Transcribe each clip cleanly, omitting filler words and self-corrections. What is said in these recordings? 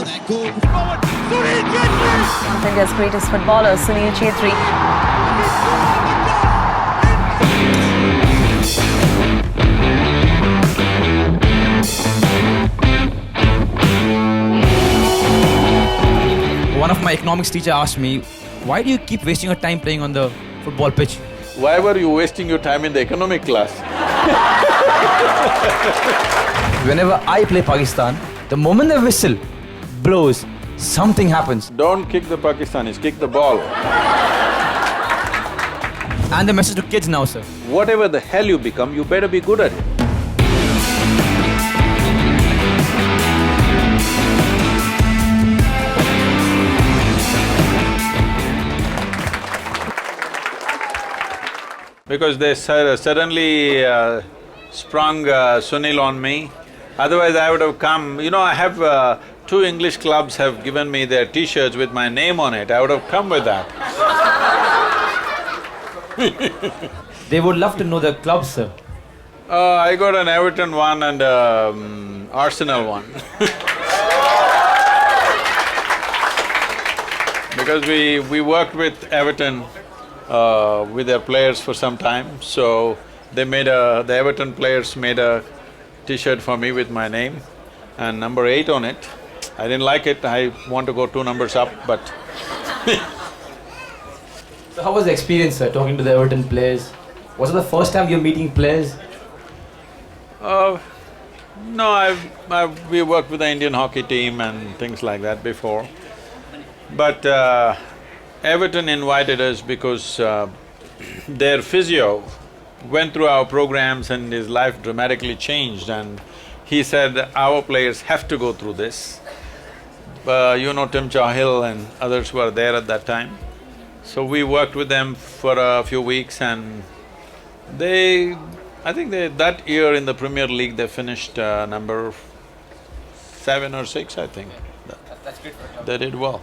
their goal. Forward, Sunil Chhetriin! India's greatest footballer, Sunil Chhetriin. One of my economics teacher asked me, why do you keep wasting your time playing on the football pitch? Why were you wasting your time in the economic class? Whenever I play Pakistan, the moment the whistle blows, something happens. Don't kick the Pakistanis, kick the ball. And the message to kids now, sir. Whatever the hell you become, you better be good at it. Because they suddenly sprung Sunil on me. Otherwise I would have come… You know, I have… two English clubs have given me their t-shirts with my name on it. I would have come with that. They would love to know the clubs, sir. I got an Everton one and Arsenal one. Because we worked with Everton with their players for some time, so they the Everton players made a t-shirt for me with my name and number 8 on it. I didn't like it, I want to go 2 numbers up, but So how was the experience, sir, talking to the Everton players? Was it the first time you're meeting players? no, we worked with the Indian hockey team and things like that before. But Everton invited us because their physio went through our programs and his life dramatically changed, and he said, our players have to go through this. You know, Tim Cahill and others were there at that time. So we worked with them for a few weeks and I think that year in the Premier League they finished number 7 or 6, I think. That's great for They did well.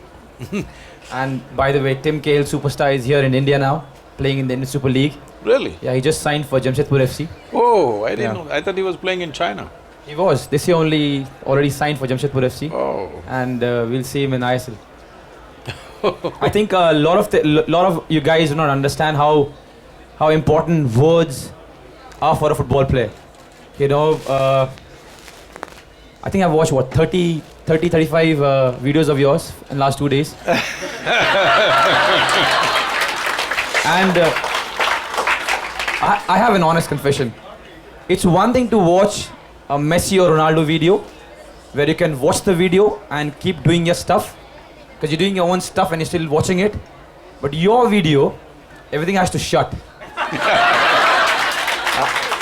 And by the way, Tim Cahill, superstar, is here in India now, playing in the Indian Super League. Really? Yeah, he just signed for Jamshedpur FC. Oh, I didn't Yeah. know. I thought he was playing in China. He was. This year already signed for Jamshedpur FC. Oh. And we'll see him in ISL. I think a lot of you guys do not understand how important words are for a football player. You know, I think I've watched what, 35 videos of yours in the last 2 days. And I have an honest confession. It's one thing to watch a Messi or Ronaldo video where you can watch the video and keep doing your stuff because you're doing your own stuff and you're still watching it. But your video, everything has to shut.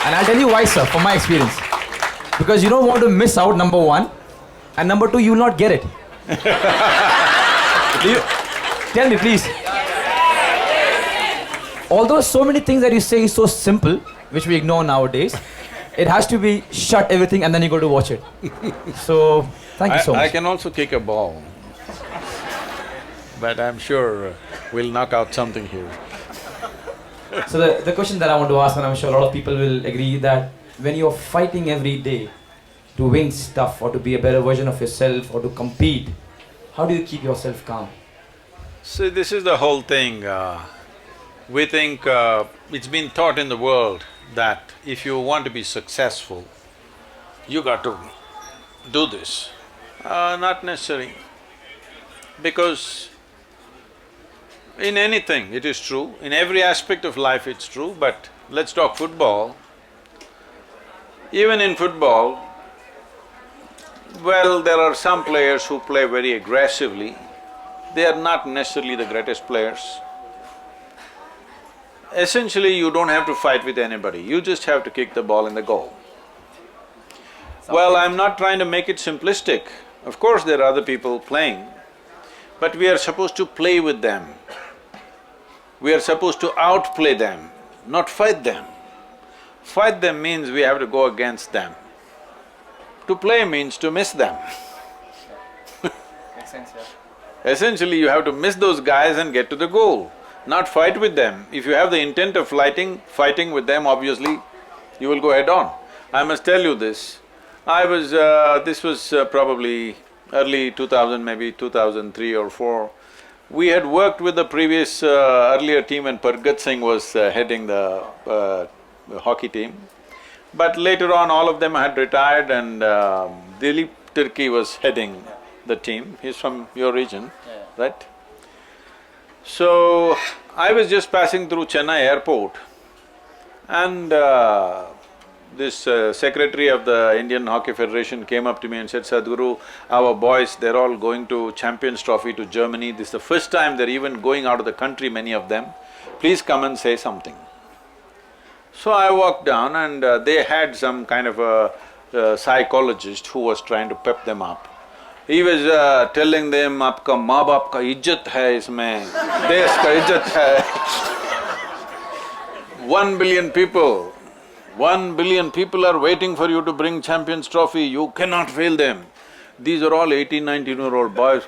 And I'll tell you why, sir, from my experience. Because you don't want to miss out, number 1, and number 2, you will not get it. Tell me, please. Although so many things that you say is so simple, which we ignore nowadays, it has to be shut everything and then you go to watch it. So, thank you so much. I can also kick a ball. But I'm sure we'll knock out something here. So the question that I want to ask, and I'm sure a lot of people will agree, that when you're fighting every day to win stuff or to be a better version of yourself or to compete, how do you keep yourself calm? See, this is the whole thing. We think it's been taught in the world that if you want to be successful, you got to do this. Not necessary. Because in anything it is true, in every aspect of life it's true, but let's talk football. Even in football, well, there are some players who play very aggressively. They are not necessarily the greatest players. Essentially, you don't have to fight with anybody, you just have to kick the ball in the goal. Well, I'm not trying to make it simplistic. Of course, there are other people playing, but we are supposed to play with them. We are supposed to outplay them, not fight them. Fight them means we have to go against them. To play means to miss them. Makes sense, yeah. Essentially, you have to miss those guys and get to the goal, not fight with them. If you have the intent of fighting with them, obviously, you will go head on. I must tell you this. This was probably early 2000, maybe 2003 or 4. We had worked with the previous earlier team when Pargat Singh was heading the hockey team. But later on, all of them had retired and Dilip Turkey was heading the team. He's from your region, right? So, I was just passing through Chennai airport and this secretary of the Indian Hockey Federation came up to me and said, Sadhguru, our boys, they're all going to Champions Trophy to Germany. This is the first time they're even going out of the country, many of them. Please come and say something. So I walked down and they had some kind of a psychologist who was trying to pep them up. He was telling them, "Aapka maa baap ka इज्जत है इसमें, देश का इज्जत है." 1 billion people, 1 billion people are waiting for you to bring Champions Trophy, you cannot fail them. These are all 18, 19-year-old boys.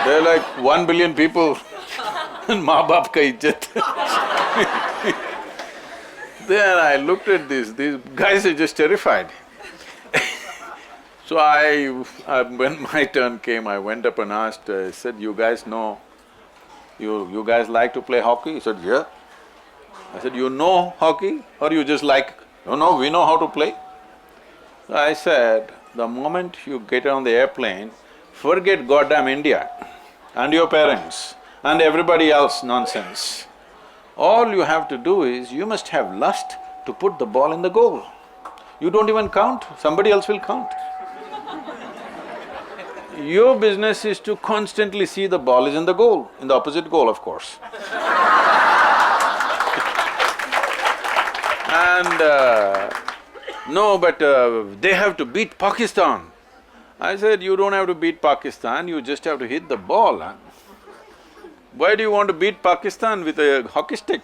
They're like 1 billion people and maa baap ka इज्जत. Then I looked at these guys are just terrified. So when my turn came, I went up and asked, I said, you guys know, you guys like to play hockey? He said, yeah. I said, you know hockey or you just like… No, we know how to play. So I said, the moment you get on the airplane, forget goddamn India and your parents and everybody else nonsense. All you have to do is, you must have lust to put the ball in the goal. You don't even count, somebody else will count. Your business is to constantly see the ball is in the goal, in the opposite goal, of course. And no, but they have to beat Pakistan. I said, you don't have to beat Pakistan, you just have to hit the ball, huh? Why do you want to beat Pakistan with a hockey stick?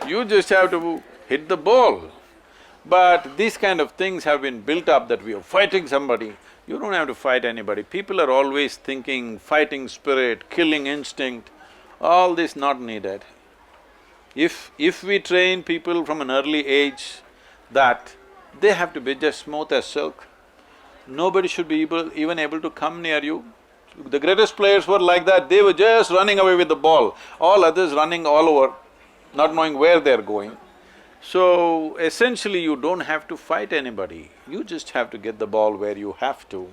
You just have to hit the ball. But these kind of things have been built up that we are fighting somebody. You don't have to fight anybody. People are always thinking fighting spirit, killing instinct, all this not needed. If we train people from an early age that they have to be just smooth as silk, nobody should be even able to come near you. The greatest players were like that, they were just running away with the ball, all others running all over, not knowing where they're going. So, essentially you don't have to fight anybody, you just have to get the ball where you have to.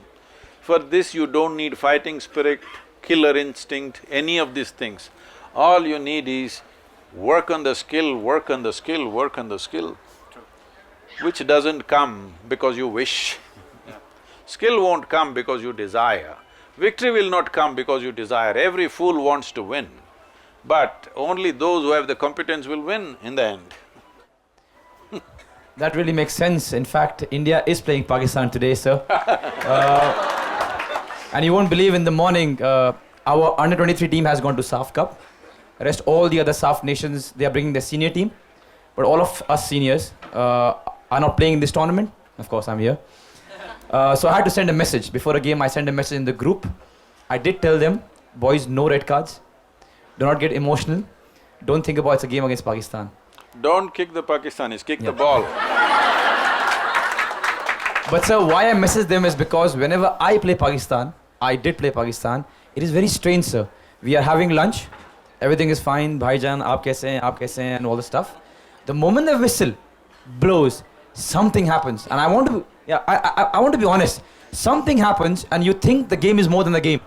For this you don't need fighting spirit, killer instinct, any of these things. All you need is work on the skill, work on the skill, work on the skill, which doesn't come because you wish. Skill won't come because you desire. Victory will not come because you desire. Every fool wants to win, but only those who have the competence will win in the end. That really makes sense. In fact, India is playing Pakistan today, sir. And you won't believe, in the morning, our under-23 team has gone to SAF Cup. Rest all the other SAF nations, they are bringing their senior team. But all of us seniors are not playing in this tournament. Of course, I'm here. So I had to send a message. Before a game, I sent a message in the group. I did tell them, boys, no red cards. Do not get emotional. Don't think about it's a game against Pakistan. Don't kick the Pakistanis, kick the ball. But sir, why I message them is because whenever I play Pakistan, I did play Pakistan, it is very strange, sir. We are having lunch, everything is fine, bhaijan, aap kaise hain, and all the stuff. The moment the whistle blows, something happens, and I want to be honest. Something happens and you think the game is more than the game.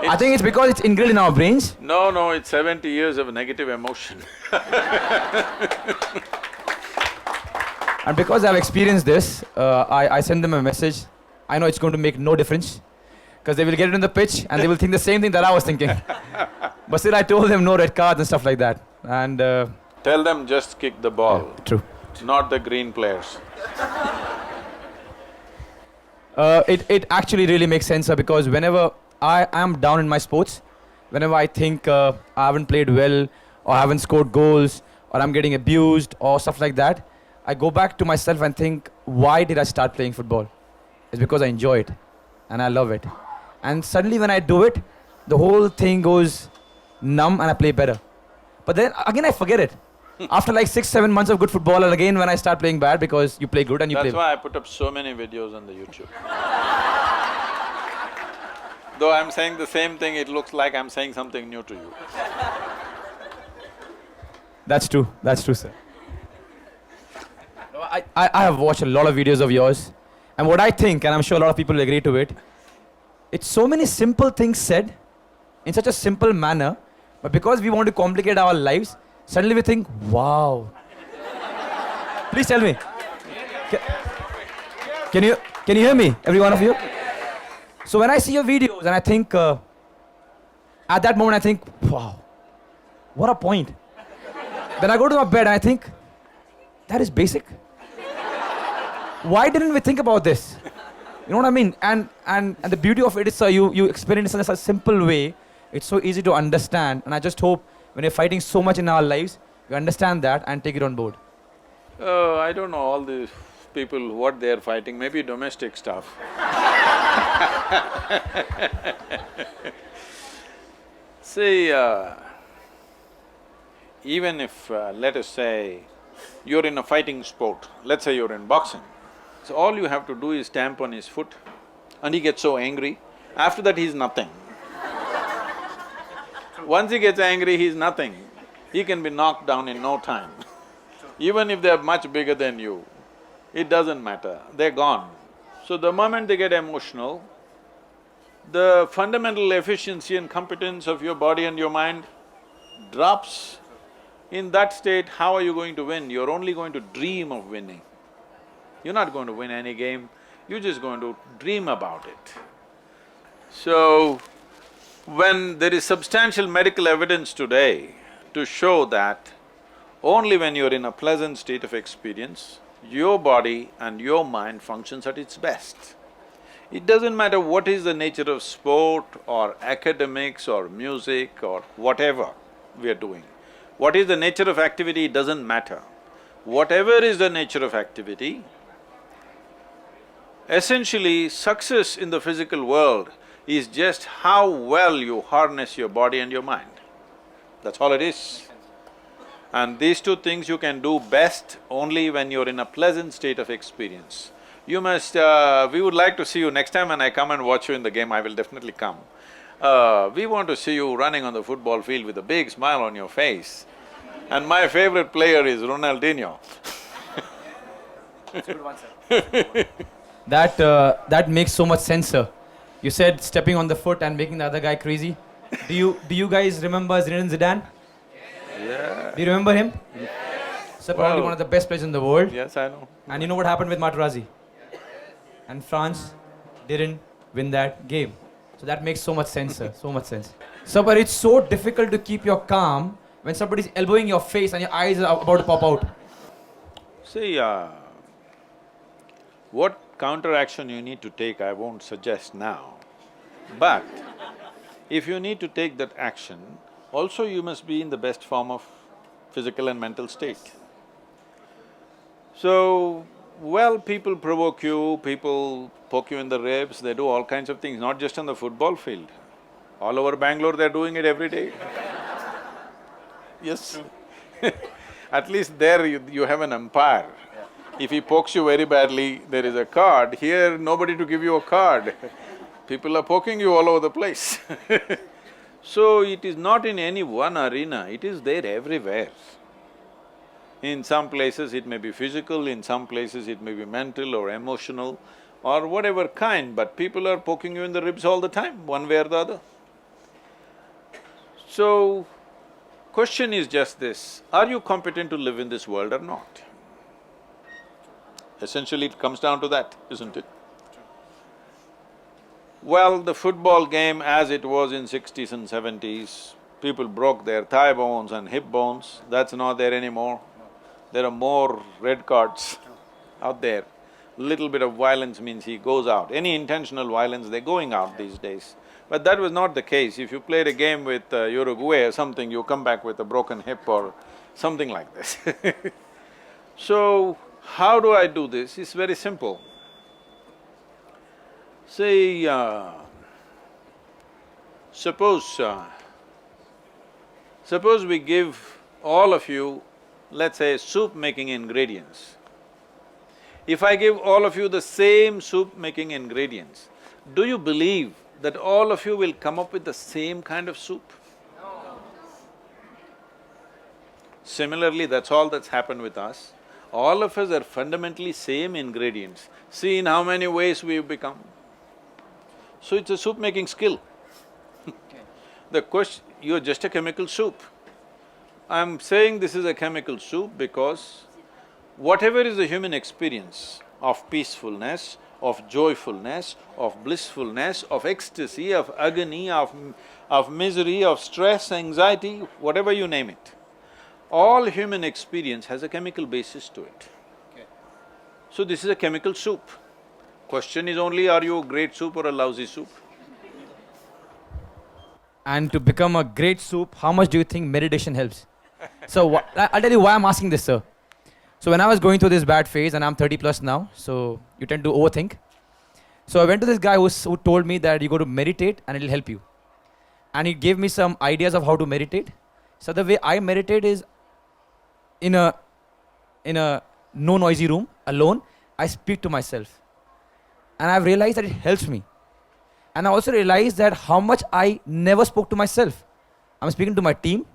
I think it's because it's ingrained in our brains. No, it's 70 years of negative emotion. And because I've experienced this, I send them a message. I know it's going to make no difference, because they will get it on the pitch and they will think the same thing that I was thinking. But still I told them no red cards and stuff like that. And tell them just kick the ball. Yeah, true. Not the green players. It actually really makes sense, sir, because whenever I am down in my sports, whenever I think I haven't played well, or I haven't scored goals, or I'm getting abused, or stuff like that, I go back to myself and think, why did I start playing football? It's because I enjoy it, and I love it. And suddenly when I do it, the whole thing goes numb and I play better. But then again I forget it. After like 6-7 months of good football, and again when I start playing bad because you play good and you play… That's why I put up so many videos on the YouTube. Though I'm saying the same thing, it looks like I'm saying something new to you. That's true, sir. No, I have watched a lot of videos of yours, and what I think, and I'm sure a lot of people will agree to it, it's so many simple things said in such a simple manner, but because we want to complicate our lives, suddenly we think, wow. Please tell me. Can you hear me, every one of you? So when I see your videos and I think, at that moment I think, wow, what a point. Then I go to my bed and I think, that is basic. Why didn't we think about this? You know what I mean? And the beauty of it is, you explain it in such a simple way. It's so easy to understand, and I just hope when you're fighting so much in our lives, you understand that and take it on board. I don't know all these people, what they're fighting, maybe domestic stuff. See, even if, let us say, you're in a fighting sport, let's say you're in boxing, so all you have to do is stamp on his foot and he gets so angry, after that he's nothing. Once he gets angry, he's nothing. He can be knocked down in no time. Even if they're much bigger than you, it doesn't matter, they're gone. So the moment they get emotional, the fundamental efficiency and competence of your body and your mind drops. In that state, how are you going to win? You're only going to dream of winning. You're not going to win any game, you're just going to dream about it. So, when there is substantial medical evidence today to show that only when you're in a pleasant state of experience, your body and your mind functions at its best. It doesn't matter what is the nature of sport or academics or music or whatever we are doing. What is the nature of activity, it doesn't matter. Whatever is the nature of activity, essentially success in the physical world is just how well you harness your body and your mind. That's all it is. And these two things you can do best only when you're in a pleasant state of experience. You must… we would like to see you next time when I come and watch you in the game, I will definitely come. We want to see you running on the football field with a big smile on your face. And my favorite player is Ronaldinho. That makes so much sense, sir. You said stepping on the foot and making the other guy crazy. Do you guys remember Zinedine Zidane? Yeah. Do you remember him? Yes. So probably one of the best players in the world. Yes, I know. And you know what happened with Materazzi? And France didn't win that game. So that makes so much sense, sir, so much sense. So, but it's so difficult to keep your calm when somebody's elbowing your face and your eyes are about to pop out. See, what counteraction you need to take, I won't suggest now. But if you need to take that action, also you must be in the best form of physical and mental state. So, well, people provoke you, people poke you in the ribs, they do all kinds of things, not just on the football field. All over Bangalore, they're doing it every day. Yes. At least there you have an umpire. If he pokes you very badly, there is a card. Here, nobody to give you a card. People are poking you all over the place. So, it is not in any one arena, it is there everywhere. In some places it may be physical, in some places it may be mental or emotional or whatever kind, but people are poking you in the ribs all the time, one way or the other. So, question is just this, are you competent to live in this world or not? Essentially it comes down to that, isn't it? Well, the football game as it was in 60s and 70s, people broke their thigh bones and hip bones, that's not there anymore. There are more red cards out there. Little bit of violence means he goes out. Any intentional violence, they're going out these days. But that was not the case. If you played a game with Uruguay or something, you come back with a broken hip or something like this. So, how do I do this? It's very simple. Say, suppose we give all of you let's say, soup making ingredients. If I give all of you the same soup making ingredients, do you believe that all of you will come up with the same kind of soup? Similarly, that's all that's happened with us. All of us are fundamentally same ingredients. See in how many ways we've become. So it's a soup-making skill. The question… you're just a chemical soup. I'm saying this is a chemical soup because whatever is the human experience of peacefulness, of joyfulness, of blissfulness, of ecstasy, of agony, of misery, of stress, anxiety, whatever you name it, all human experience has a chemical basis to it. So this is a chemical soup. Question is only, are you a great soup or a lousy soup? And to become a great soup, how much do you think meditation helps? So I'll tell you why I'm asking this, sir. So when I was going through this bad phase, and I'm 30 plus now, so you tend to overthink. So I went to this guy who told me that you go to meditate and it'll help you. And he gave me some ideas of how to meditate. So the way I meditate is in a no noisy room, alone, I speak to myself. And I've realized that it helps me. And I also realized that how much I never spoke to myself. I'm speaking to my team,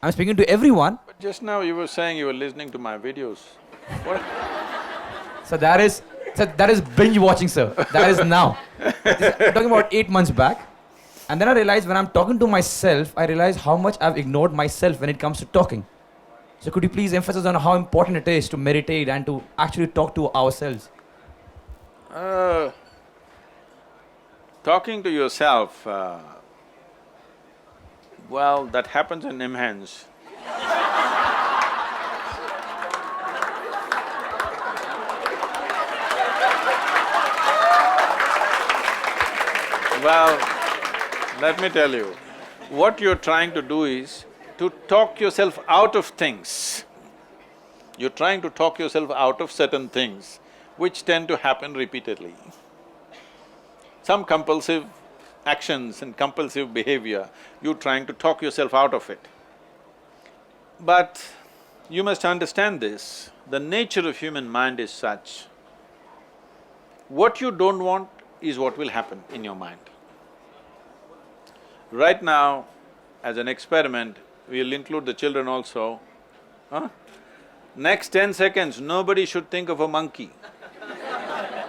I'm speaking to everyone. But just now you were saying you were listening to my videos. What? So that is binge watching, sir. That is now. I'm talking about 8 months back. And then I realized when I'm talking to myself, I realize how much I've ignored myself when it comes to talking. So could you please emphasize on how important it is to meditate and to actually talk to ourselves? Talking to yourself, well, that happens in immense. Well, let me tell you, what you're trying to do is to talk yourself out of things. You're trying to talk yourself out of certain things which tend to happen repeatedly. Some compulsive actions and compulsive behavior, you're trying to talk yourself out of it. But you must understand this, the nature of human mind is such, what you don't want is what will happen in your mind. Right now, as an experiment, we'll include the children also, next 10 seconds, nobody should think of a monkey.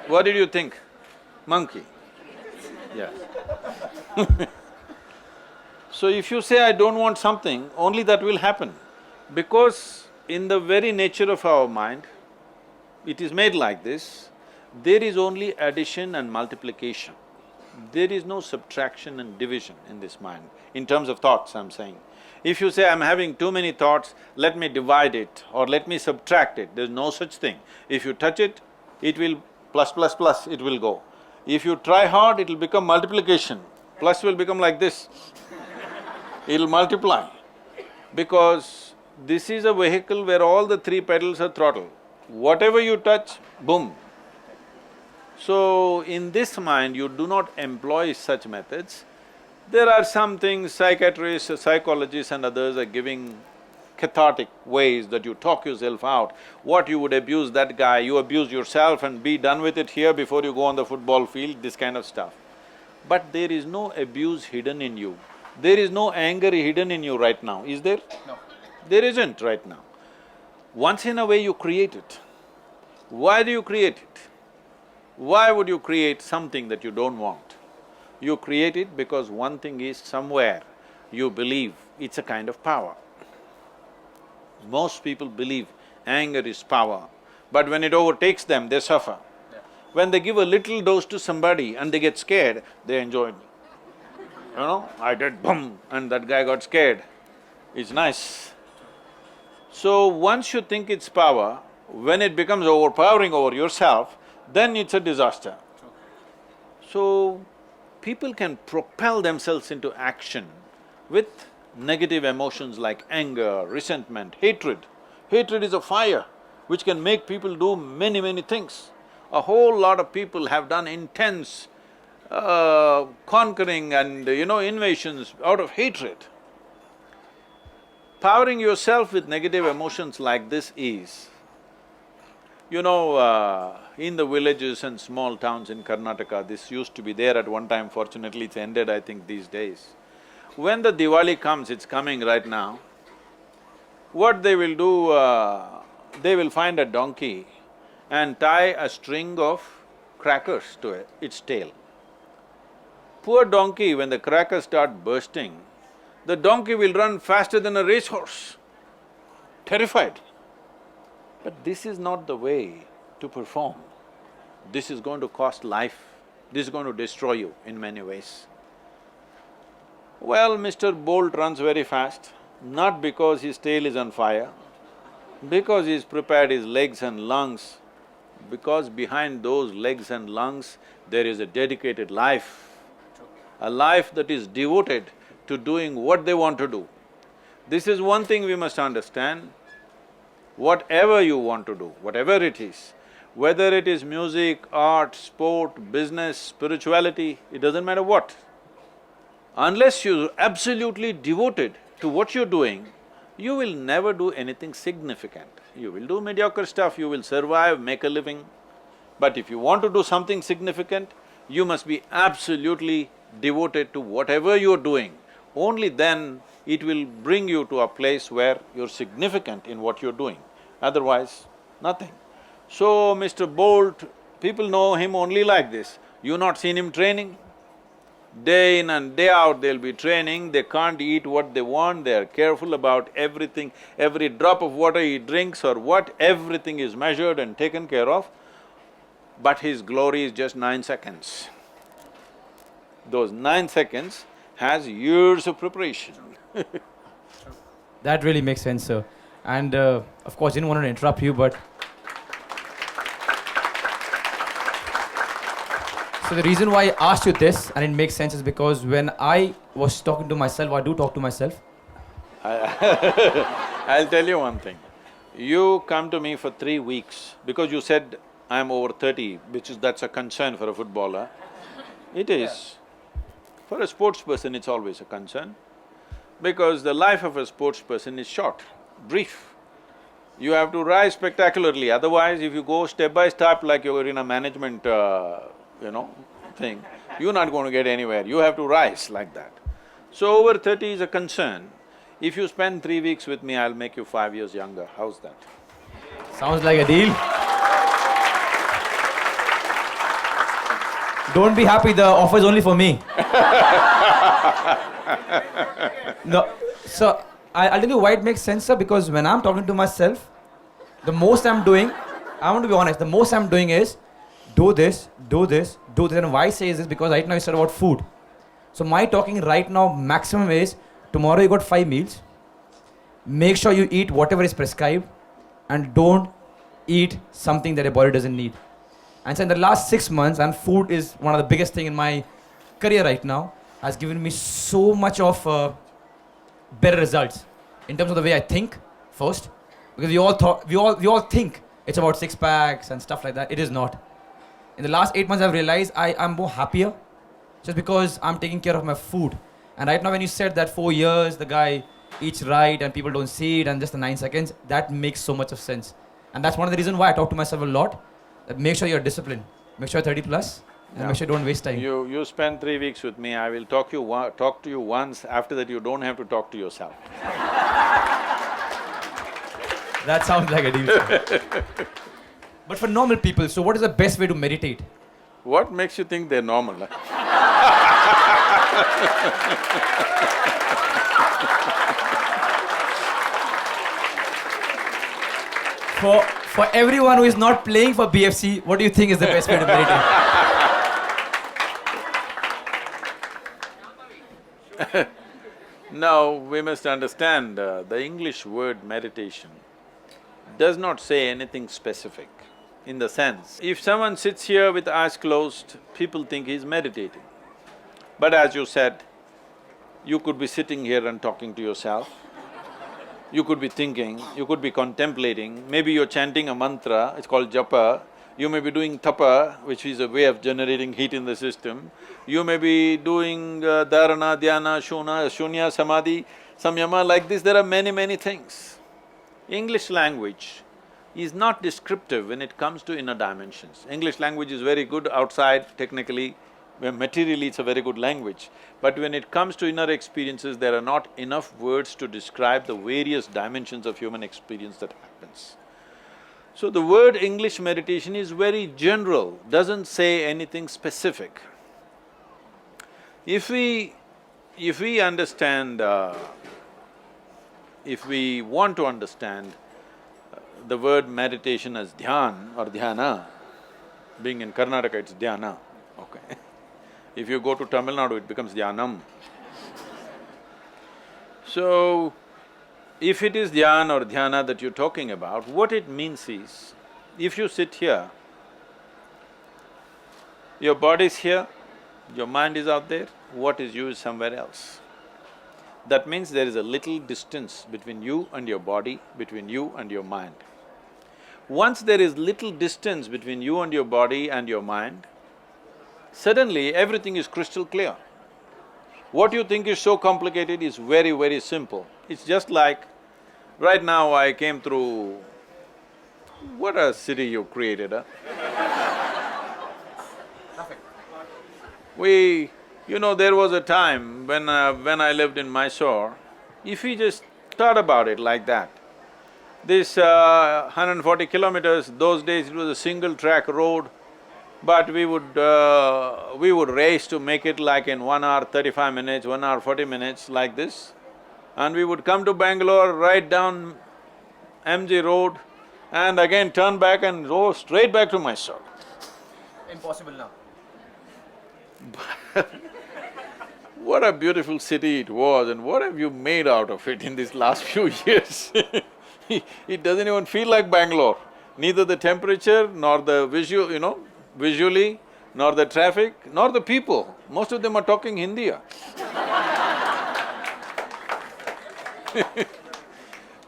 What did you think? Monkey. Yes. So if you say, I don't want something, only that will happen. Because in the very nature of our mind, it is made like this, there is only addition and multiplication. There is no subtraction and division in this mind, in terms of thoughts I'm saying. If you say, I'm having too many thoughts, let me divide it or let me subtract it, there's no such thing. If you touch it, it will plus, plus, plus, it will go. If you try hard, it'll become multiplication, plus will become like this. It'll multiply. Because this is a vehicle where all the three pedals are throttle. Whatever you touch, boom. So, in this mind, you do not employ such methods. There are some things psychiatrists, psychologists and others are giving cathartic ways that you talk yourself out. What you would abuse that guy, you abuse yourself and be done with it here before you go on the football field, this kind of stuff. But there is no abuse hidden in you. There is no anger hidden in you right now, is there? No. There isn't right now. Once in a way you create it. Why do you create it? Why would you create something that you don't want? You create it because one thing is somewhere you believe it's a kind of power. Most people believe anger is power, but when it overtakes them, they suffer. When they give a little dose to somebody and they get scared, they enjoy it. You know, I did boom and that guy got scared. It's nice. So once you think it's power, when it becomes overpowering over yourself, then it's a disaster. So, people can propel themselves into action with negative emotions like anger, resentment, hatred. Hatred is a fire which can make people do many, many things. A whole lot of people have done intense conquering and invasions out of hatred. Powering yourself with negative emotions like this is, in the villages and small towns in Karnataka, this used to be there at one time, fortunately it's ended I think these days. When the Diwali comes, it's coming right now, what they will do, they will find a donkey and tie a string of crackers to its tail. Poor donkey, when the crackers start bursting, the donkey will run faster than a racehorse, terrified. But this is not the way to perform. This is going to cost life, this is going to destroy you in many ways. Well, Mr. Bolt runs very fast, not because his tail is on fire, because he's prepared his legs and lungs, because behind those legs and lungs there is a dedicated life, a life that is devoted to doing what they want to do. This is one thing we must understand. Whatever you want to do, whatever it is, whether it is music, art, sport, business, spirituality, it doesn't matter what. Unless you're absolutely devoted to what you're doing, you will never do anything significant. You will do mediocre stuff, you will survive, make a living. But if you want to do something significant, you must be absolutely devoted to whatever you're doing. Only then it will bring you to a place where you're significant in what you're doing, otherwise, nothing. So, Mr. Bolt, people know him only like this. You've not seen him training? Day in and day out they'll be training, they can't eat what they want, they're careful about everything, every drop of water he drinks or what, everything is measured and taken care of. But his glory is just 9 seconds. Those 9 seconds has years of preparation. That really makes sense, sir. And of course, didn't want to interrupt you, but… So the reason why I asked you this, and it makes sense, is because when I was talking to myself, I do talk to myself. I'll tell you one thing. You come to me for 3 weeks, because you said I'm over 30, that's a concern for a footballer. It is. For a sports person, it's always a concern, because the life of a sports person is short, brief. You have to rise spectacularly, otherwise if you go step by step like you're in a management, thing, you're not going to get anywhere, you have to rise like that. So over 30 is a concern. If you spend 3 weeks with me, I'll make you 5 years younger, how's that? Sounds like a deal. Don't be happy, the offer is only for me. No, so I'll tell you why it makes sense, sir, because when I'm talking to myself, the most I'm doing, I want to be honest, the most I'm doing is do this, do this, do this. And why I say is this, because right now you said about food. So my talking right now maximum is, tomorrow you got 5 meals, make sure you eat whatever is prescribed and don't eat something that your body doesn't need. And so in the last 6 months, and food is one of the biggest thing in my career right now, has given me so much of better results in terms of the way I think first, because we all think it's about 6 packs and stuff like that. It is not. In the last 8 months, I've realized I'm more happier just because I'm taking care of my food. And right now, when you said that 4 years, the guy eats right and people don't see it and just the 9 seconds, that makes so much of sense. And that's one of the reasons why I talk to myself a lot, that make sure you're disciplined, make sure you're 30 plus, and make sure you don't waste time. You spend 3 weeks with me, I will talk to you once, after that you don't have to talk to yourself. That sounds like a deal, sir. But for normal people, so what is the best way to meditate? What makes you think they're normal? For everyone who is not playing for BFC, what do you think is the best way to meditate? Now, we must understand, the English word meditation does not say anything specific. In the sense, if someone sits here with eyes closed, people think he's meditating. But as you said, you could be sitting here and talking to yourself, you could be thinking, you could be contemplating, maybe you're chanting a mantra, it's called japa, you may be doing tapa, which is a way of generating heat in the system, you may be doing dharana, dhyana, shunya, samadhi, some yama like this, there are many things. English language is not descriptive when it comes to inner dimensions. English language is very good outside, technically, where materially it's a very good language. But when it comes to inner experiences, there are not enough words to describe the various dimensions of human experience that happens. So the word English meditation is very general, doesn't say anything specific. If we understand, if we want to understand the word meditation as dhyan or dhyana, being in Karnataka it's dhyana, okay. If you go to Tamil Nadu, it becomes dhyanam. So, if it is dhyan or dhyana that you're talking about, what it means is, if you sit here, your body is here, your mind is out there, what is you is somewhere else. That means there is a little distance between you and your body, between you and your mind. Once there is little distance between you and your body and your mind, suddenly everything is crystal clear. What you think is so complicated is very simple. It's just like, right now I came through… What a city you created, huh? There was a time when I lived in Mysore, if we just thought about it like that, this 140 kilometers, those days it was a single track road, but we would race to make it like in 1 hour 35 minutes, 1 hour 40 minutes, like this. And we would come to Bangalore, ride down MG Road and again turn back and go straight back to Mysore. Impossible now. What a beautiful city it was and what have you made out of it in these last few years? It doesn't even feel like Bangalore, neither the temperature nor the visually, nor the traffic, nor the people. Most of them are talking Hindi.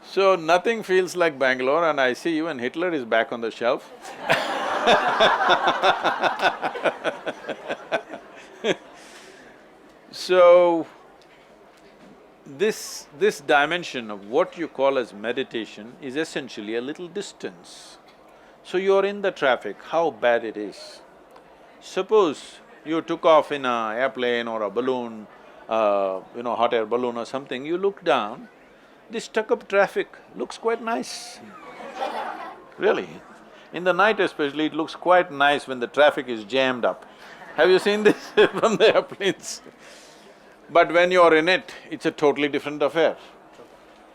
So nothing feels like Bangalore, and I see even Hitler is back on the shelf. So, this dimension of what you call as meditation is essentially a little distance. So you're in the traffic, how bad it is. Suppose you took off in an airplane or a balloon, hot air balloon or something, you look down, this stuck-up traffic looks quite nice. Really. In the night especially, it looks quite nice when the traffic is jammed up. Have you seen this from the airplanes? But when you're in it, it's a totally different affair.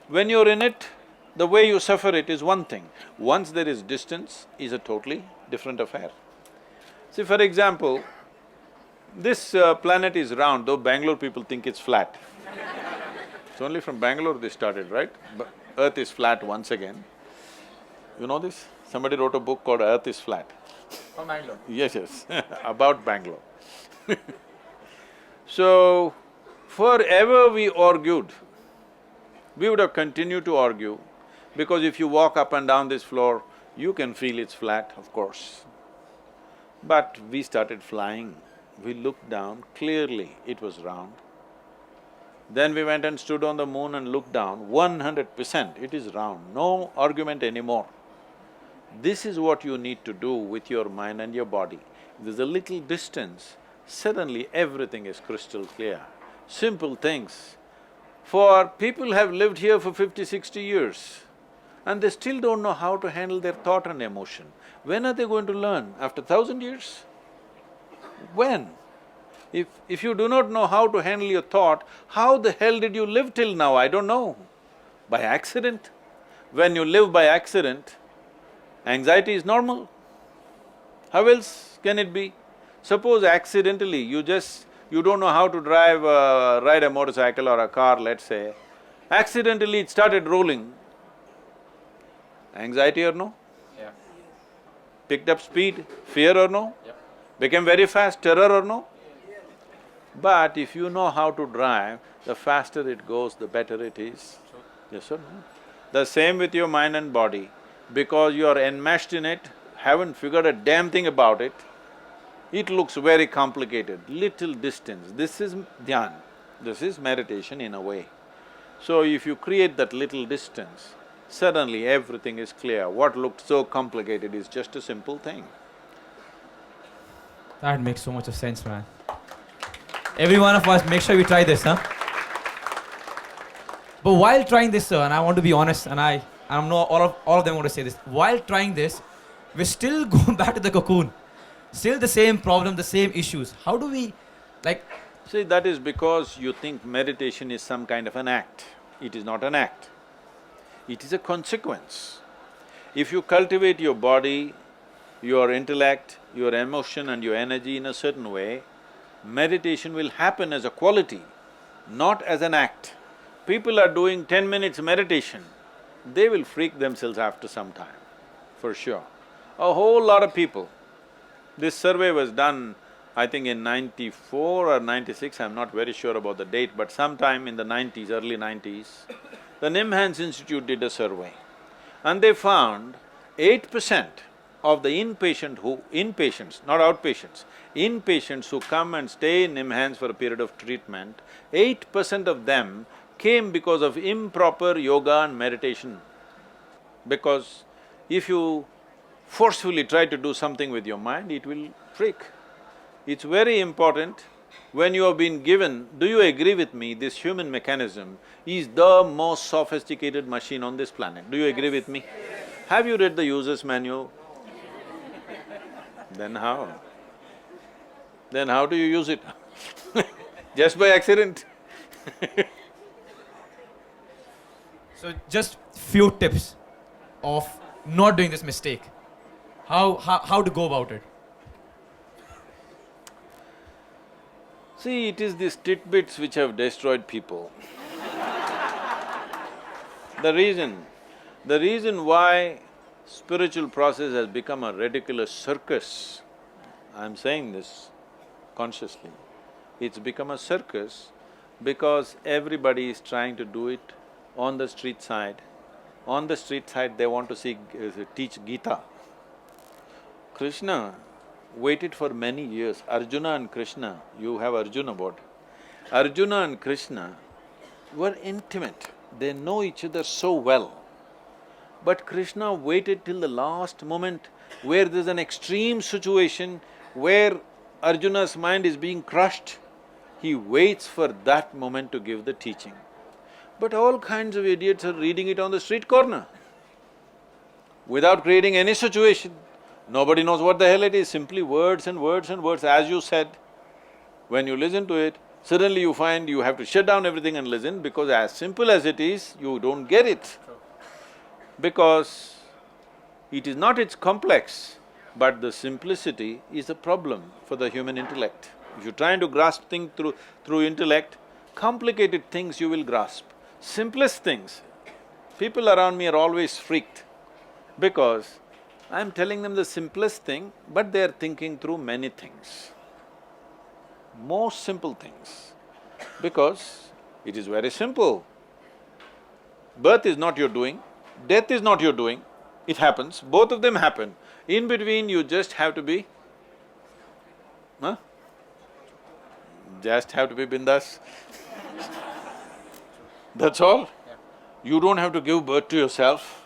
When you're in it, the way you suffer it is one thing. Once there is distance, is a totally different affair. See, for example, this planet is round, though Bangalore people think it's flat. It's only from Bangalore they started, right? But Earth is flat once again. You know this? Somebody wrote a book called Earth is Flat. From Bangalore? Yes, about Bangalore. So, forever we argued. We would have continued to argue, because if you walk up and down this floor, you can feel it's flat, of course. But we started flying. We looked down, clearly it was round. Then we went and stood on the moon and looked down, 100% it is round, no argument anymore. This is what you need to do with your mind and your body. There's a little distance, suddenly everything is crystal clear. Simple things. For people have lived here for 50, 60 years and they still don't know how to handle their thought and emotion. When are they going to learn? After 1,000 years? When? If you do not know how to handle your thought, how the hell did you live till now? I don't know. By accident? When you live by accident, anxiety is normal. How else can it be? Suppose accidentally you don't know how to ride a motorcycle or a car, let's say, accidentally it started rolling. Anxiety or no? Yeah. Picked up speed, fear or no? Yep. Became very fast, terror or no? But if you know how to drive, the faster it goes, the better it is. Yes or no? The same with your mind and body. Because you are enmeshed in it, haven't figured a damn thing about it, it looks very complicated, little distance. This is dhyan, this is meditation in a way. So if you create that little distance, suddenly everything is clear. What looked so complicated is just a simple thing. That makes so much of sense, man. Every one of us, make sure we try this, huh? But while trying this, sir, and I want to be honest, and I know all of them want to say this. While trying this, we're still going back to the cocoon. Still the same problem, the same issues. How do we, like… See, that is because you think meditation is some kind of an act. It is not an act. It is a consequence. If you cultivate your body, your intellect, your emotion and your energy in a certain way, meditation will happen as a quality, not as an act. People are doing 10 minutes meditation, they will freak themselves after some time, for sure. A whole lot of people. This survey was done, I think in 94 or 96, I'm not very sure about the date, but sometime in the 90s, early 90s, the Nimhans Institute did a survey and they found 8% of the inpatients, not outpatients, inpatients who come and stay in Nimhans for a period of treatment, 8% of them came because of improper yoga and meditation. Because if you forcefully try to do something with your mind, it will freak. It's very important when you have been given… Do you agree with me, this human mechanism is the most sophisticated machine on this planet? Do you agree with me? Have you read the user's manual? Then how? Then how do you use it? Just by accident? So just few tips of not doing this mistake. How to go about it? See, it is these tidbits which have destroyed people. The reason why spiritual process has become a ridiculous circus, I'm saying this consciously, it's become a circus because everybody is trying to do it on the street side. On the street side, they want to teach Gita. Krishna waited for many years. Arjuna and Krishna, you have Arjuna board. Arjuna and Krishna were intimate, they know each other so well. But Krishna waited till the last moment where there's an extreme situation where Arjuna's mind is being crushed. He waits for that moment to give the teaching. But all kinds of idiots are reading it on the street corner without creating any situation. Nobody knows what the hell it is, simply words and words and words. As you said, when you listen to it, suddenly you find you have to shut down everything and listen because as simple as it is, you don't get it. Because it is not its complex, but the simplicity is a problem for the human intellect. If you're trying to grasp things through intellect, complicated things you will grasp. Simplest things, people around me are always freaked because I'm telling them the simplest thing, but they're thinking through many things. Most simple things, because it is very simple. Birth is not your doing, death is not your doing, it happens, both of them happen. In between, you just have to be… Just have to be bindas. That's all. You don't have to give birth to yourself,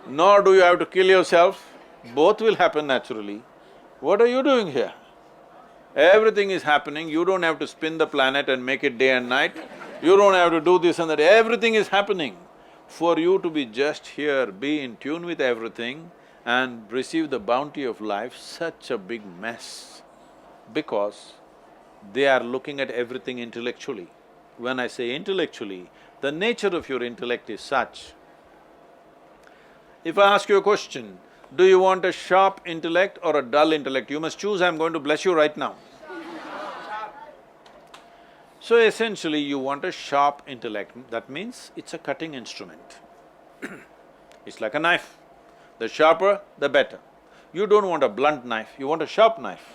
nor do you have to kill yourself, both will happen naturally. What are you doing here? Everything is happening, you don't have to spin the planet and make it day and night, you don't have to do this and that, everything is happening. For you to be just here, be in tune with everything and receive the bounty of life, such a big mess, because they are looking at everything intellectually. When I say intellectually, the nature of your intellect is such. If I ask you a question, do you want a sharp intellect or a dull intellect? You must choose, I'm going to bless you right now. So essentially, you want a sharp intellect, that means it's a cutting instrument. It's like a knife. The sharper, the better. You don't want a blunt knife, you want a sharp knife.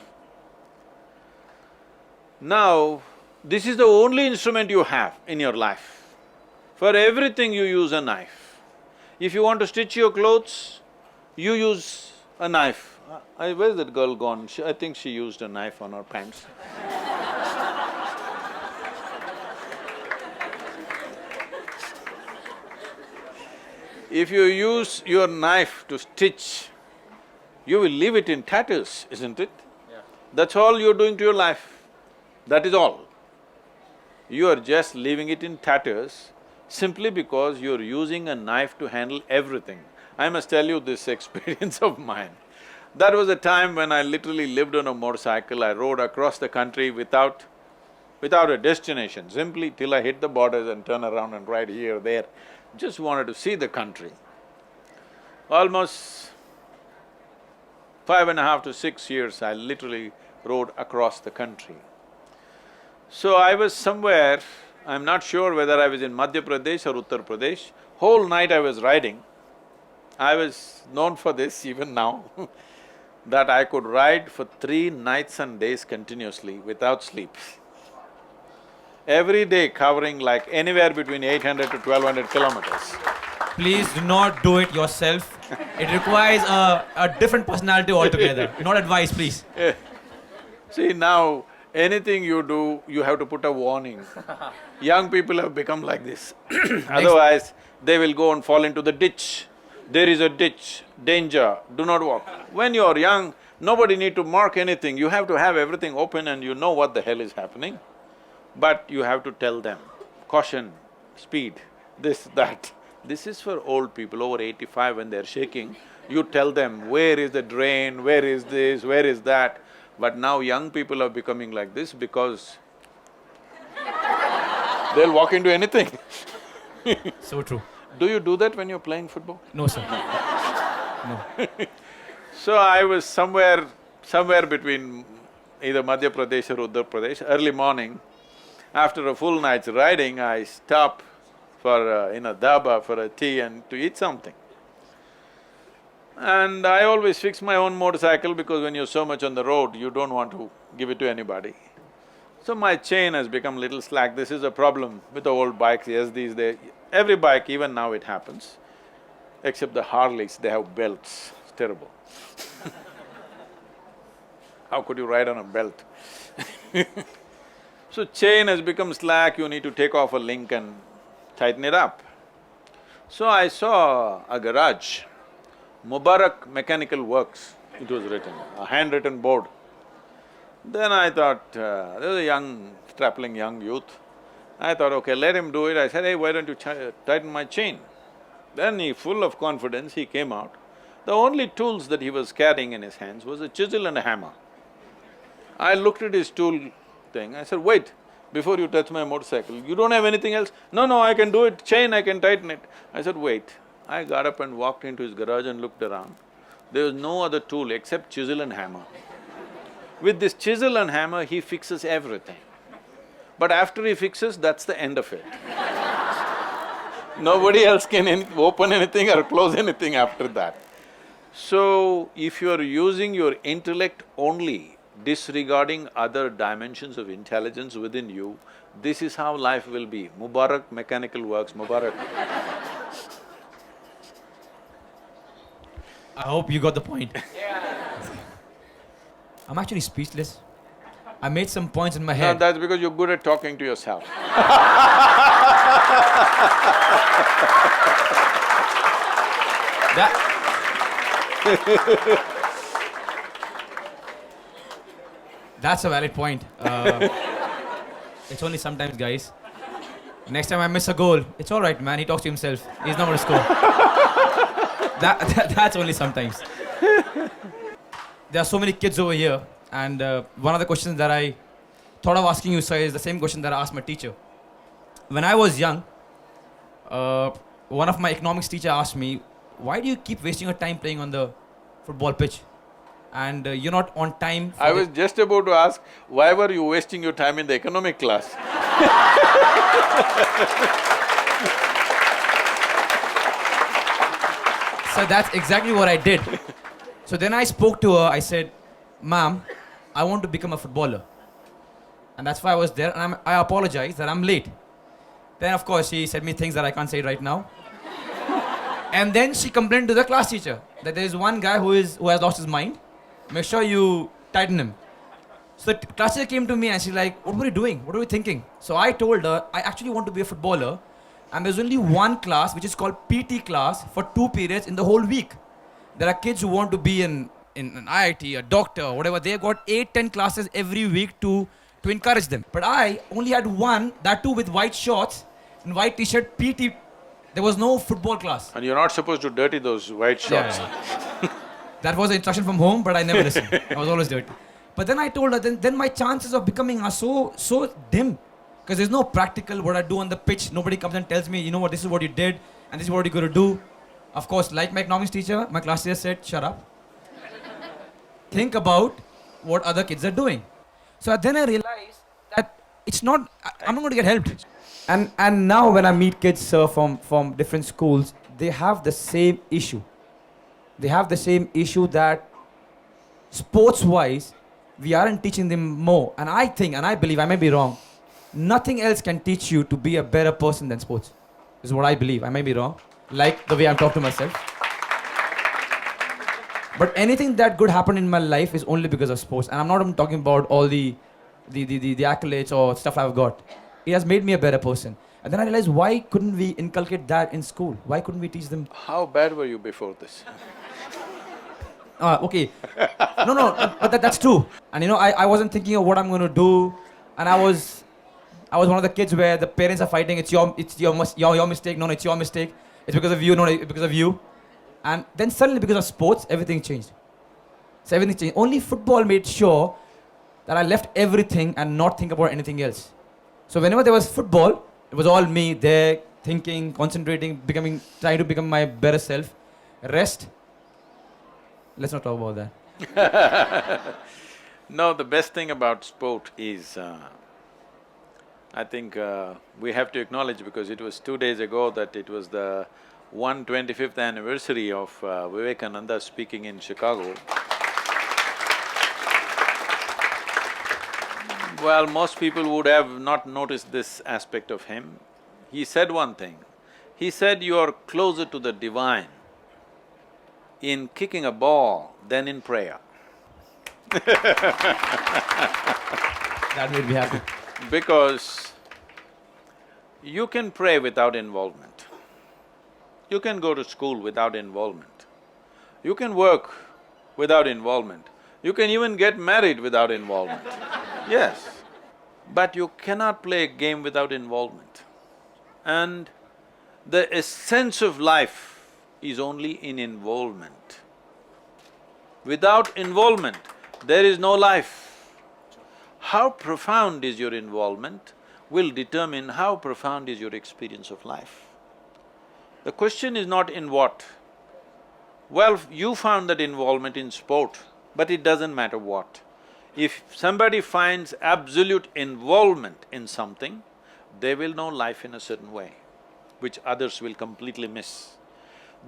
Now, this is the only instrument you have in your life. For everything you use a knife. If you want to stitch your clothes, you use a knife. Where's that girl gone? I think she used a knife on her pants. If you use your knife to stitch, you will leave it in tatters, isn't it? Yeah. That's all you're doing to your life. That is all. You are just leaving it in tatters simply because you're using a knife to handle everything. I must tell you this experience of mine. That was a time when I literally lived on a motorcycle. I rode across the country without a destination, simply till I hit the borders and turn around and ride here, there. Just wanted to see the country. Almost 5.5 to 6 years, I literally rode across the country. So I was somewhere, I'm not sure whether I was in Madhya Pradesh or Uttar Pradesh. Whole night I was riding. I was known for this even now that I could ride for 3 nights and days continuously without sleep. Every day covering like anywhere between 800 to 1200 kilometers. Please do not do it yourself. It requires a different personality altogether. Not advice, please. See, now anything you do, you have to put a warning. Young people have become like this. Otherwise, they will go and fall into the ditch. There is a ditch, danger, do not walk. When you are young, nobody need to mark anything, you have to have everything open and you know what the hell is happening. But you have to tell them, caution, speed, this, that. This is for old people over 85 when they're shaking. You tell them, where is the drain, where is this, where is that. But now young people are becoming like this because they'll walk into anything. So true. Do you do that when you're playing football? No, sir. No. So I was somewhere between either Madhya Pradesh or Uttar Pradesh, early morning. After a full night's riding, I stop for in a dhaba for a tea and to eat something. And I always fix my own motorcycle because when you're so much on the road, you don't want to give it to anybody. So my chain has become little slack. This is a problem with the old bikes, yes, these days. Every bike, even now it happens, except the Harleys, they have belts, it's terrible. How could you ride on a belt? So chain has become slack, you need to take off a link and tighten it up. So I saw a garage, Mubarak Mechanical Works, it was written, a handwritten board. Then I thought, there was a young, strapping young youth. I thought, okay, let him do it. I said, hey, why don't you tighten my chain? Then he, full of confidence, he came out. The only tools that he was carrying in his hands was a chisel and a hammer. I looked at his tool thing, I said, wait, before you touch my motorcycle, you don't have anything else? No, I can do it, chain, I can tighten it. I said, wait. I got up and walked into his garage and looked around. There was no other tool except chisel and hammer. With this chisel and hammer, he fixes everything. But after he fixes, that's the end of it. Nobody else can open anything or close anything after that. So, if you're using your intellect only, disregarding other dimensions of intelligence within you, this is how life will be. Mubarak Mechanical Works, Mubarak. I hope you got the point. I'm actually speechless. I made some points in my No, head. that's because you're good at talking to yourself. That's a valid point. It's only sometimes, guys. Next time I miss a goal, it's all right, man. He talks to himself. He's not going to score. That's only sometimes. There are so many kids over here, and one of the questions that I thought of asking you, sir, is the same question that I asked my teacher. When I was young, one of my economics teacher asked me, why do you keep wasting your time playing on the football pitch? And you're not on time for I was just about to ask, why were you wasting your time in the economic class? So that's exactly what I did. So then I spoke to her, I said, ma'am, I want to become a footballer. And that's why I was there, and I apologize that I'm late. Then of course she said me things that I can't say right now. And then she complained to the class teacher that there is one guy who has lost his mind. Make sure you tighten him. So the class teacher came to me and she's like, what were you doing? What were you thinking? So I told her, I actually want to be a footballer and there's only one class which is called PT class for 2 periods in the whole week. There are kids who want to be in an IIT, a doctor, whatever. They've got 8-10 classes every week to encourage them. But I only had one, that too with white shorts and white t-shirt, PT. There was no football class. And you're not supposed to dirty those white shorts. That was the instruction from home, but I never listened. I was always dirty. But then I told her, then my chances of becoming are so dim. Because there's no practical what I do on the pitch. Nobody comes and tells me, you know what, this is what you did, and this is what you're going to do. Of course, like my economics teacher, my class teacher said, shut up. Think about what other kids are doing. So then I realized that it's not, I'm not going to get helped. And now when I meet kids from different schools, they have the same issue. They have the same issue that sports-wise, we aren't teaching them more. And I think, and I believe, I may be wrong, nothing else can teach you to be a better person than sports. This is what I believe. I may be wrong. Like the way I'm talking to myself. But anything that good happened in my life is only because of sports. And I'm not even talking about all the accolades or stuff I've got. It has made me a better person. And then I realized, why couldn't we inculcate that in school? Why couldn't we teach them? How bad were you before this? Okay. No, but that's true. And you know, I wasn't thinking of what I'm going to do. And I was one of the kids where the parents are fighting. It's your mistake. No, it's your mistake. It's because of you. No, it's because of you. And then suddenly, because of sports, everything changed. So everything changed. Only football made sure that I left everything and not think about anything else. So whenever there was football, it was all me there, thinking, concentrating, trying to become my better self. Rest, let's not talk about that. No, the best thing about sport is, I think we have to acknowledge, because it was 2 days ago that it was the 125th anniversary of Vivekananda speaking in Chicago. Well, most people would have not noticed this aspect of him. He said one thing. He said, you are closer to the divine in kicking a ball than in prayer. That made me happy. Because you can pray without involvement. You can go to school without involvement. You can work without involvement. You can even get married without involvement. Yes. But you cannot play a game without involvement. And the essence of life is only in involvement. Without involvement, there is no life. How profound is your involvement will determine how profound is your experience of life. The question is not in what. Well, you found that involvement in sport, but it doesn't matter what. If somebody finds absolute involvement in something, they will know life in a certain way, which others will completely miss.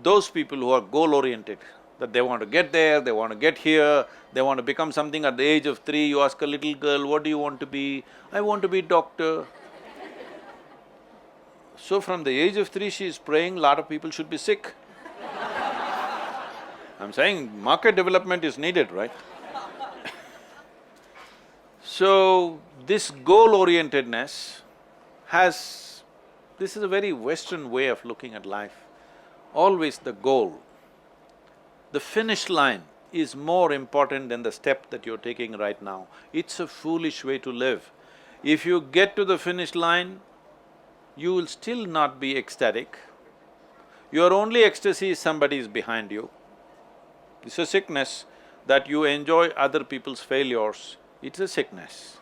Those people who are goal-oriented, that they want to get there, they want to get here, they want to become something at the age of 3, you ask a little girl, what do you want to be? I want to be doctor. So from the age of 3, she is praying, lot of people should be sick. I'm saying market development is needed, right? So, this goal-orientedness has… this is a very Western way of looking at life. Always the goal. The finish line is more important than the step that you're taking right now. It's a foolish way to live. If you get to the finish line, you will still not be ecstatic. Your only ecstasy is somebody is behind you. It's a sickness that you enjoy other people's failures. It's a sickness.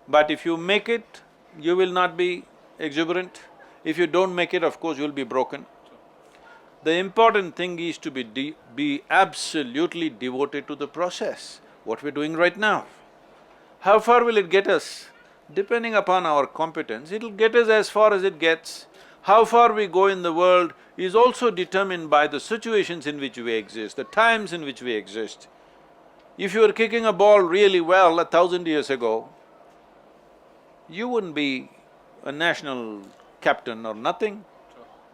But if you make it, you will not be exuberant. If you don't make it, of course, you'll be broken. The important thing is to be absolutely devoted to the process, what we're doing right now. How far will it get us? Depending upon our competence, it'll get us as far as it gets. How far we go in the world is also determined by the situations in which we exist, the times in which we exist. If you were kicking a ball really well 1,000 years ago, you wouldn't be a national captain or nothing,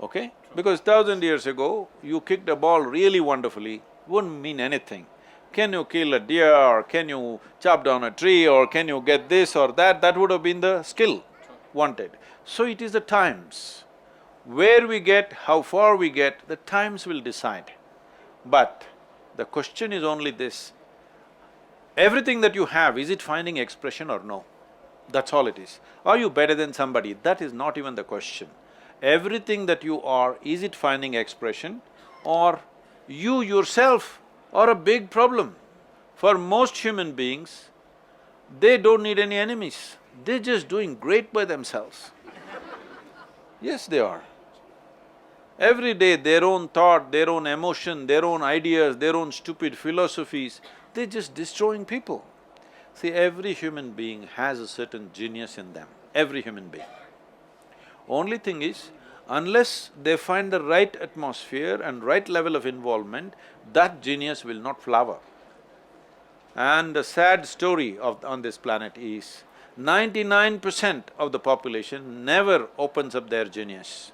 okay? Because 1,000 years ago, you kicked a ball really wonderfully, wouldn't mean anything. Can you kill a deer, or can you chop down a tree, or can you get this or that, that would have been the skill wanted. So it is the times. Where we get, how far we get, the times will decide. But the question is only this, everything that you have, is it finding expression or no? That's all it is. Are you better than somebody? That is not even the question. Everything that you are, is it finding expression or you yourself are a big problem? For most human beings, they don't need any enemies, they're just doing great by themselves. Yes, they are. Every day their own thought, their own emotion, their own ideas, their own stupid philosophies, they're just destroying people. See, every human being has a certain genius in them, every human being. Only thing is, unless they find the right atmosphere and right level of involvement, that genius will not flower. And the sad story on this planet is, 99% of the population never opens up their genius.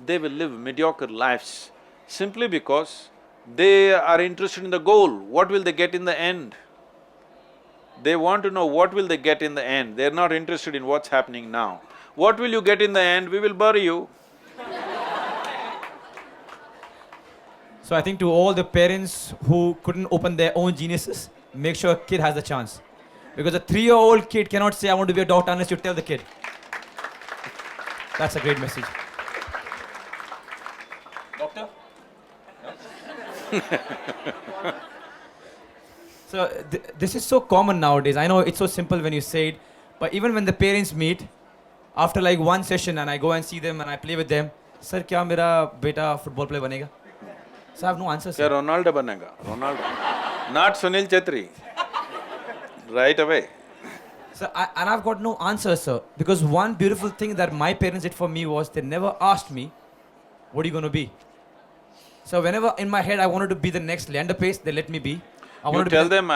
They will live mediocre lives simply because they are interested in the goal, what will they get in the end? They want to know what will they get in the end, they're not interested in what's happening now. What will you get in the end? We will bury you. So I think to all the parents who couldn't open their own geniuses, make sure a kid has the chance. Because a 3-year-old kid cannot say, I want to be a doctor unless you tell the kid. That's a great message. Doctor? So this is so common nowadays. I know it's so simple when you say it, but even when the parents meet, after like one session and I go and see them and I play with them, sir, kya mera beta football player banega? So I have no answer, Kya sir. Ronaldo banega? Ronaldo. Not Sunil Chhetriin. Right away. So and I've got no answer, sir. Because one beautiful thing that my parents did for me was they never asked me, what are you going to be? So whenever in my head I wanted to be the next Leander Pace, they let me be. I You wanted tell to be them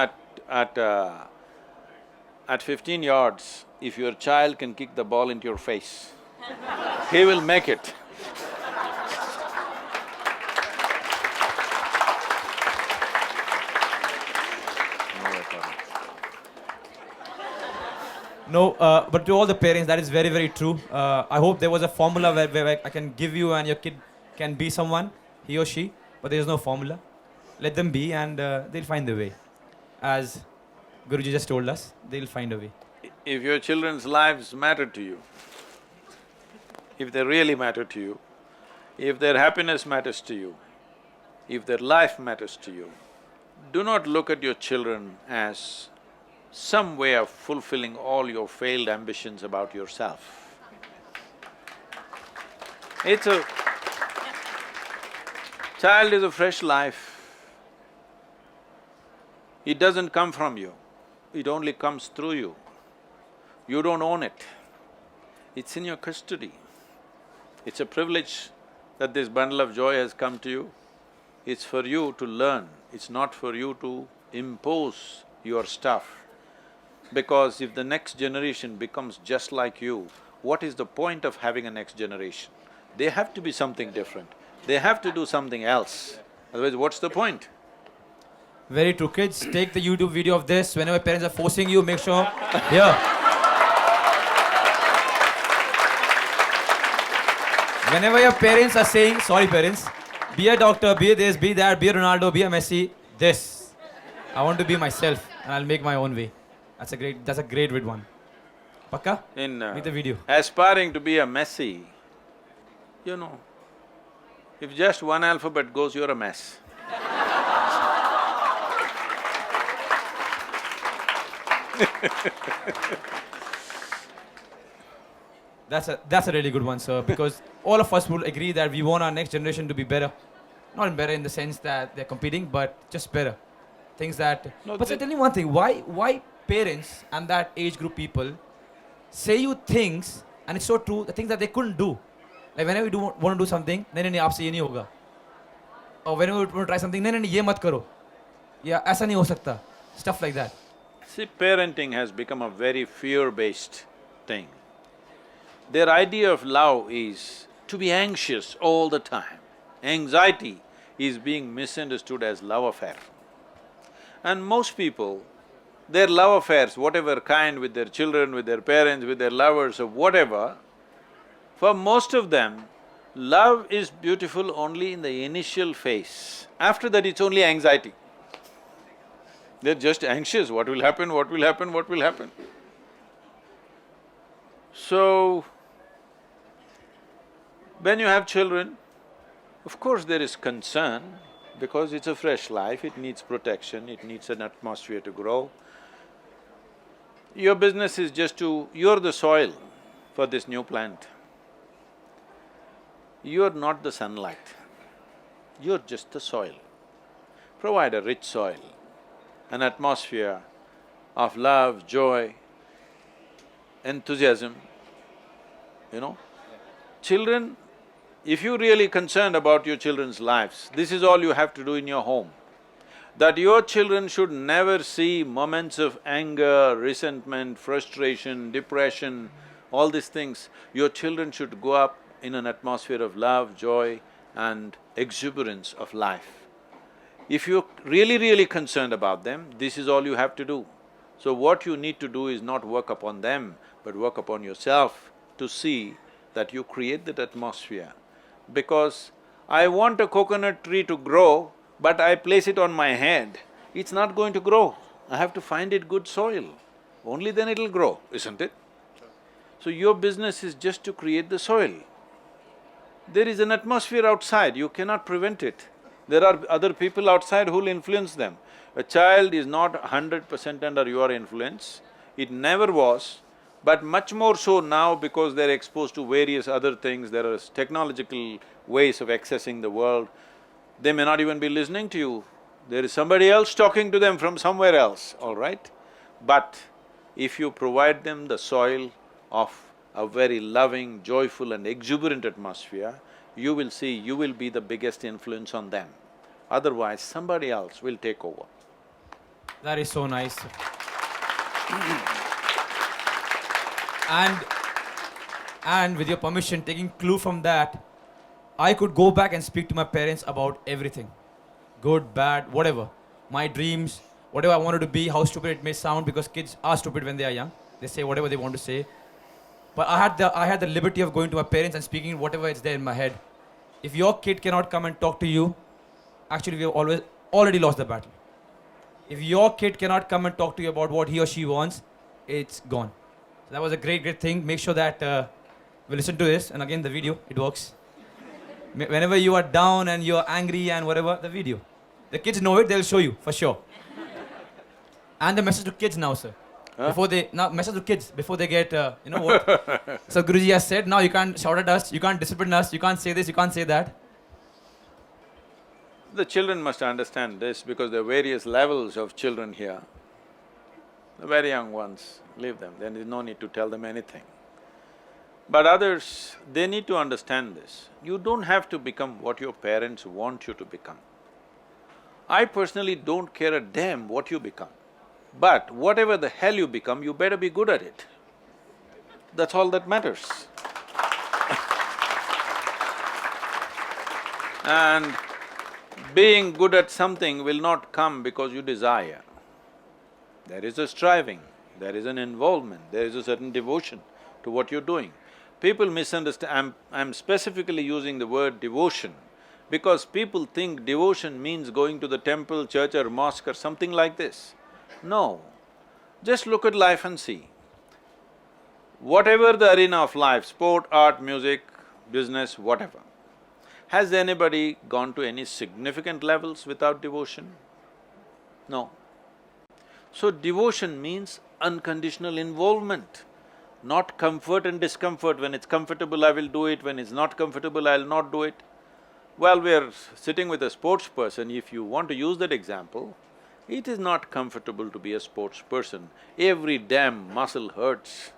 at 15 yards, if your child can kick the ball into your face, he will make it. No, but to all the parents, that is very, very true. I hope there was a formula where I can give you and your kid can be someone, he or she, but there is no formula. Let them be and they'll find the way. As Guruji just told us, they'll find a way. If your children's lives matter to you, if they really matter to you, if their happiness matters to you, if their life matters to you, do not look at your children as some way of fulfilling all your failed ambitions about yourself. Child is a fresh life. It doesn't come from you, it only comes through you. You don't own it, it's in your custody. It's a privilege that this bundle of joy has come to you. It's for you to learn, it's not for you to impose your stuff. Because if the next generation becomes just like you, what is the point of having a next generation? They have to be something different, they have to do something else, otherwise what's the point? Very true. Kids, take the YouTube video of this. Whenever parents are forcing you, make sure… Here. Whenever your parents are saying, sorry parents, be a doctor, be this, be that, be a Ronaldo, be a Messi, this. I want to be myself and I'll make my own way. That's a great one. Pakka? Make the video. Aspiring to be a Messi, you know, if just one alphabet goes, you're a mess. That's a really good one, sir, because all of us will agree that we want our next generation to be better. Not better in the sense that they're competing, but just better. Things that… No, but sir, tell me one thing, why parents and that age group people say you things, and it's so true, the things that they couldn't do. Like whenever you want to do something, nahi, aapse ye nahi hoga. Or whenever you want to try something, nahi, ye mat karo. Yeah, aisa nahi ho sakta. Stuff like that. See, parenting has become a very fear-based thing. Their idea of love is to be anxious all the time. Anxiety is being misunderstood as love affair. And most people, their love affairs, whatever kind, with their children, with their parents, with their lovers or whatever, for most of them, Love is beautiful only in the initial phase. After that, it's only anxiety. They're just anxious, what will happen, what will happen, what will happen. So, when you have children, of course there is concern because it's a fresh life, it needs protection, it needs an atmosphere to grow. Your business is just to… you're the soil for this new plant. You're not the sunlight, you're just the soil. Provide a rich soil, an atmosphere of love, joy, enthusiasm, you know. Children, if you're really concerned about your children's lives, this is all you have to do in your home. That your children should never see moments of anger, resentment, frustration, depression, all these things. Your children should grow up in an atmosphere of love, joy and exuberance of life. If you're really concerned about them, this is all you have to do. So what you need to do is not work upon them, but work upon yourself to see that you create that atmosphere. Because I want a coconut tree to grow, but I place it on my head, it's not going to grow. I have to find it good soil, only then it'll grow, isn't it? So your business is just to create the soil. There is an atmosphere outside, you cannot prevent it. There are other people outside who'll influence them. A child is not 100% under your influence, it never was, but much more so now because they're exposed to various other things, there are technological ways of accessing the world. They may not even be listening to you, there is somebody else talking to them from somewhere else, all right? But if you provide them the soil of a very loving, joyful and exuberant atmosphere, you will see you will be the biggest influence on them. Otherwise, somebody else will take over. That is so nice. And with your permission, taking clue from that, I could go back and speak to my parents about everything. Good, bad, whatever. My dreams, whatever I wanted to be, how stupid it may sound, because kids are stupid when they are young. They say whatever they want to say. But I had the liberty of going to my parents and speaking whatever is there in my head. If your kid cannot come and talk to you, actually we have already lost the battle. If your kid cannot come and talk to you about what he or she wants, it's gone. So that was a great thing. Make sure that we listen to this, and again the video, it works. Whenever you are down and you're angry and whatever, the video. The kids know it, they'll show you, for sure. And the message to kids now, sir. Huh? Message to kids before they get, you know what? So Guruji has said, now you can't shout at us, you can't discipline us, you can't say this, you can't say that. The children must understand this because there are various levels of children here. The very young ones, leave them, there is no need to tell them anything. But others, they need to understand this. You don't have to become what your parents want you to become. I personally don't care a damn what you become. But whatever the hell you become, you better be good at it. That's all that matters. And being good at something will not come because you desire. There is a striving, there is an involvement, there is a certain devotion to what you're doing. People misunderstand… I'm specifically using the word devotion because people think devotion means going to the temple, church or mosque or something like this. No, just look at life and see. Whatever the arena of life, sport, art, music, business, whatever, has anybody gone to any significant levels without devotion? No. So devotion means unconditional involvement, not comfort and discomfort. When it's comfortable, I will do it, when it's not comfortable, I'll not do it. Well, we're sitting with a sports person, if you want to use that example, it is not comfortable to be a sports person. Every damn muscle hurts.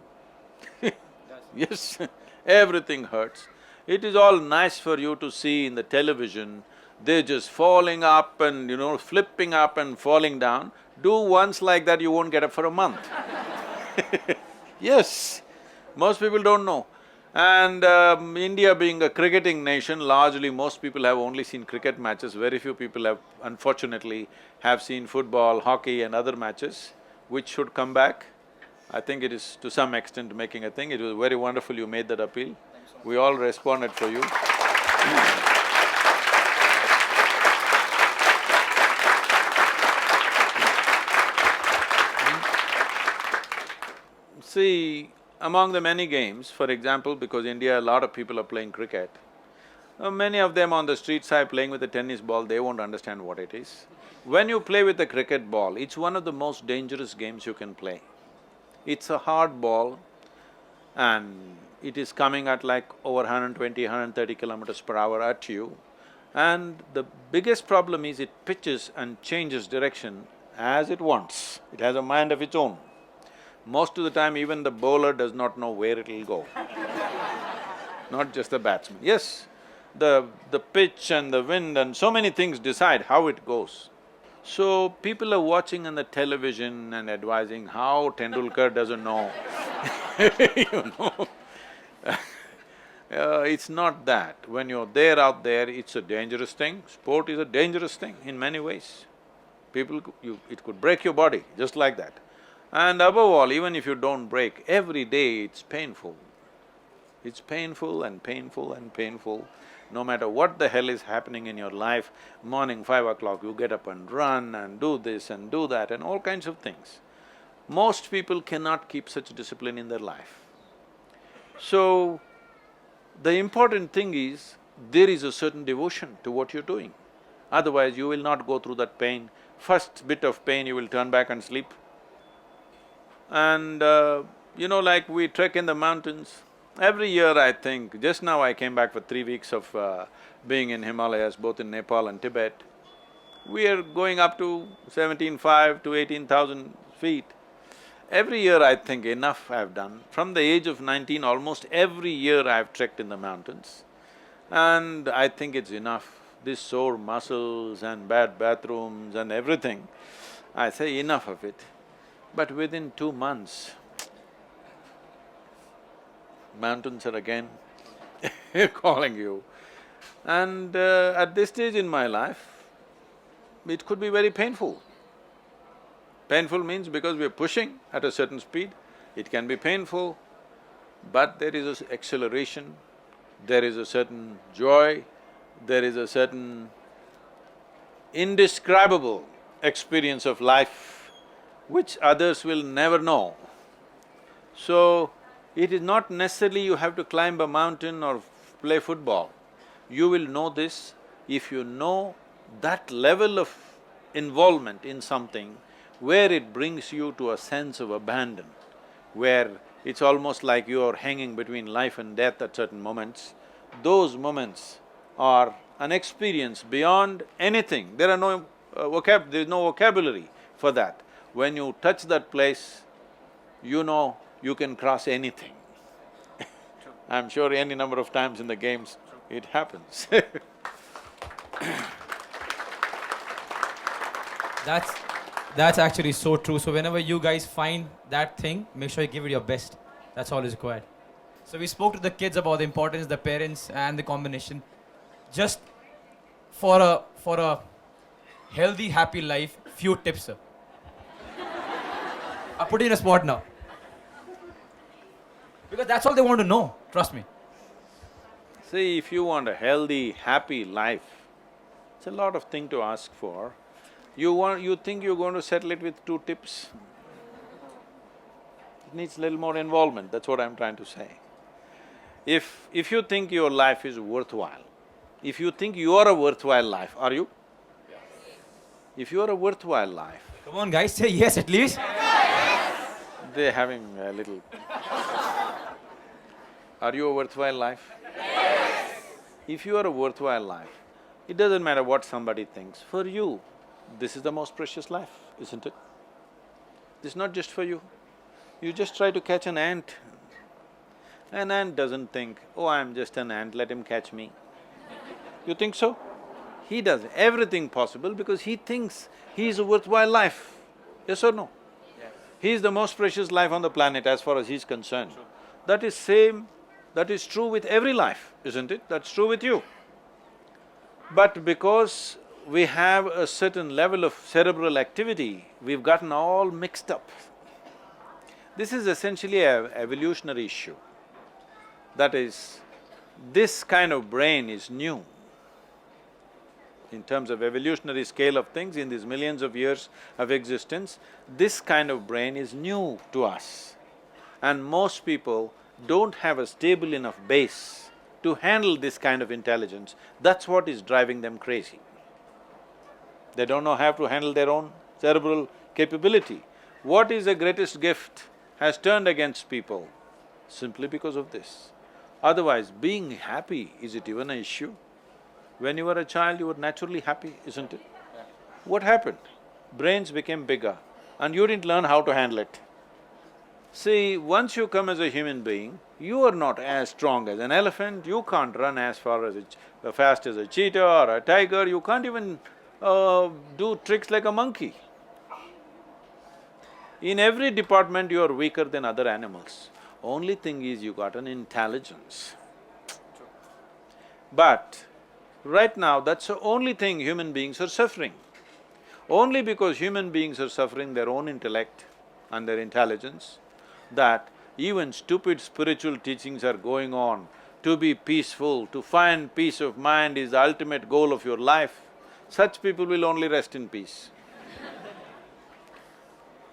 Yes, everything hurts. It is all nice for you to see in the television, they're just falling up and, flipping up and falling down. Do once like that, you won't get up for a month. Yes, most people don't know. And India being a cricketing nation, largely most people have only seen cricket matches, very few people have, unfortunately, have seen football, hockey and other matches, which should come back. I think it is to some extent making a thing. It was very wonderful you made that appeal. We all responded for you. See, among the many games, for example, because India, a lot of people are playing cricket, many of them on the street side playing with a tennis ball, they won't understand what it is. When you play with a cricket ball, it's one of the most dangerous games you can play. It's a hard ball and it is coming at like over 120, 130 kilometers per hour at you. And the biggest problem is it pitches and changes direction as it wants. It has a mind of its own. Most of the time, even the bowler does not know where it'll go, not just the batsman. Yes, the pitch and the wind and so many things decide how it goes. So, people are watching on the television and advising how Tendulkar doesn't know you know. It's not that. When you're there, out there, it's a dangerous thing. Sport is a dangerous thing in many ways. It could break your body, just like that. And above all, even if you don't break, every day it's painful. It's painful and painful and painful. No matter what the hell is happening in your life, morning 5 o'clock you get up and run and do this and do that and all kinds of things. Most people cannot keep such discipline in their life. So, the important thing is, there is a certain devotion to what you're doing. Otherwise, you will not go through that pain. First bit of pain, you will turn back and sleep. And like we trek in the mountains, every year I think, just now I came back for 3 weeks of being in Himalayas, both in Nepal and Tibet. We are going up to 17,500 to 18,000 feet. Every year I think enough I've done. From the age of 19, almost every year I've trekked in the mountains. And I think it's enough. These sore muscles and bad bathrooms and everything, I say enough of it. But within 2 months, mountains are again calling you. And at this stage in my life, it could be very painful. Painful means because we are pushing at a certain speed, it can be painful, but there is an acceleration, there is a certain joy, there is a certain indescribable experience of life which others will never know. So, it is not necessarily you have to climb a mountain or play football. You will know this if you know that level of involvement in something where it brings you to a sense of abandon, where it's almost like you're hanging between life and death at certain moments. Those moments are an experience beyond anything. There are no there's no vocabulary for that. When you touch that place, you know you can cross anything. I'm sure any number of times in the games it happens That's actually so true. So whenever you guys find that thing, make sure you give it your best. That's all is required. So we spoke to the kids about the importance, the parents and the combination. Just for a healthy, happy life, few tips, sir. I'll put you in a spot now. Because that's all they want to know, trust me. See, if you want a healthy, happy life, it's a lot of thing to ask for. You think you're going to settle it with 2 tips? It needs a little more involvement, that's what I'm trying to say. If you think your life is worthwhile, if you think you are a worthwhile life, are you? Yes. If you are a worthwhile life… Come on guys, say yes at least. They're having a little… Are you a worthwhile life? Yes. If you are a worthwhile life, it doesn't matter what somebody thinks, for you, this is the most precious life, isn't it? This is not just for you. You just try to catch an ant. An ant doesn't think, oh, I'm just an ant, let him catch me. You think so? He does everything possible because he thinks he is a worthwhile life. Yes or no? Yes. He is the most precious life on the planet as far as he's concerned. True. That is true with every life, isn't it? That's true with you. But because we have a certain level of cerebral activity, we've gotten all mixed up. This is essentially an evolutionary issue. That is, This kind of brain is new. In terms of evolutionary scale of things, in these millions of years of existence, this kind of brain is new to us. And most people don't have a stable enough base to handle this kind of intelligence. That's what is driving them crazy. They don't know how to handle their own cerebral capability. What is the greatest gift has turned against people simply because of this. Otherwise, being happy, is it even an issue? When you were a child, you were naturally happy, isn't it? What happened? Brains became bigger and you didn't learn how to handle it. See, once you come as a human being, you are not as strong as an elephant, you can't run as fast as a cheetah or a tiger, you can't even do tricks like a monkey. In every department you are weaker than other animals. Only thing is you got an intelligence. But right now, that's the only thing human beings are suffering. Only because human beings are suffering their own intellect and their intelligence, that even stupid spiritual teachings are going on. To be peaceful, to find peace of mind is the ultimate goal of your life. Such people will only rest in peace.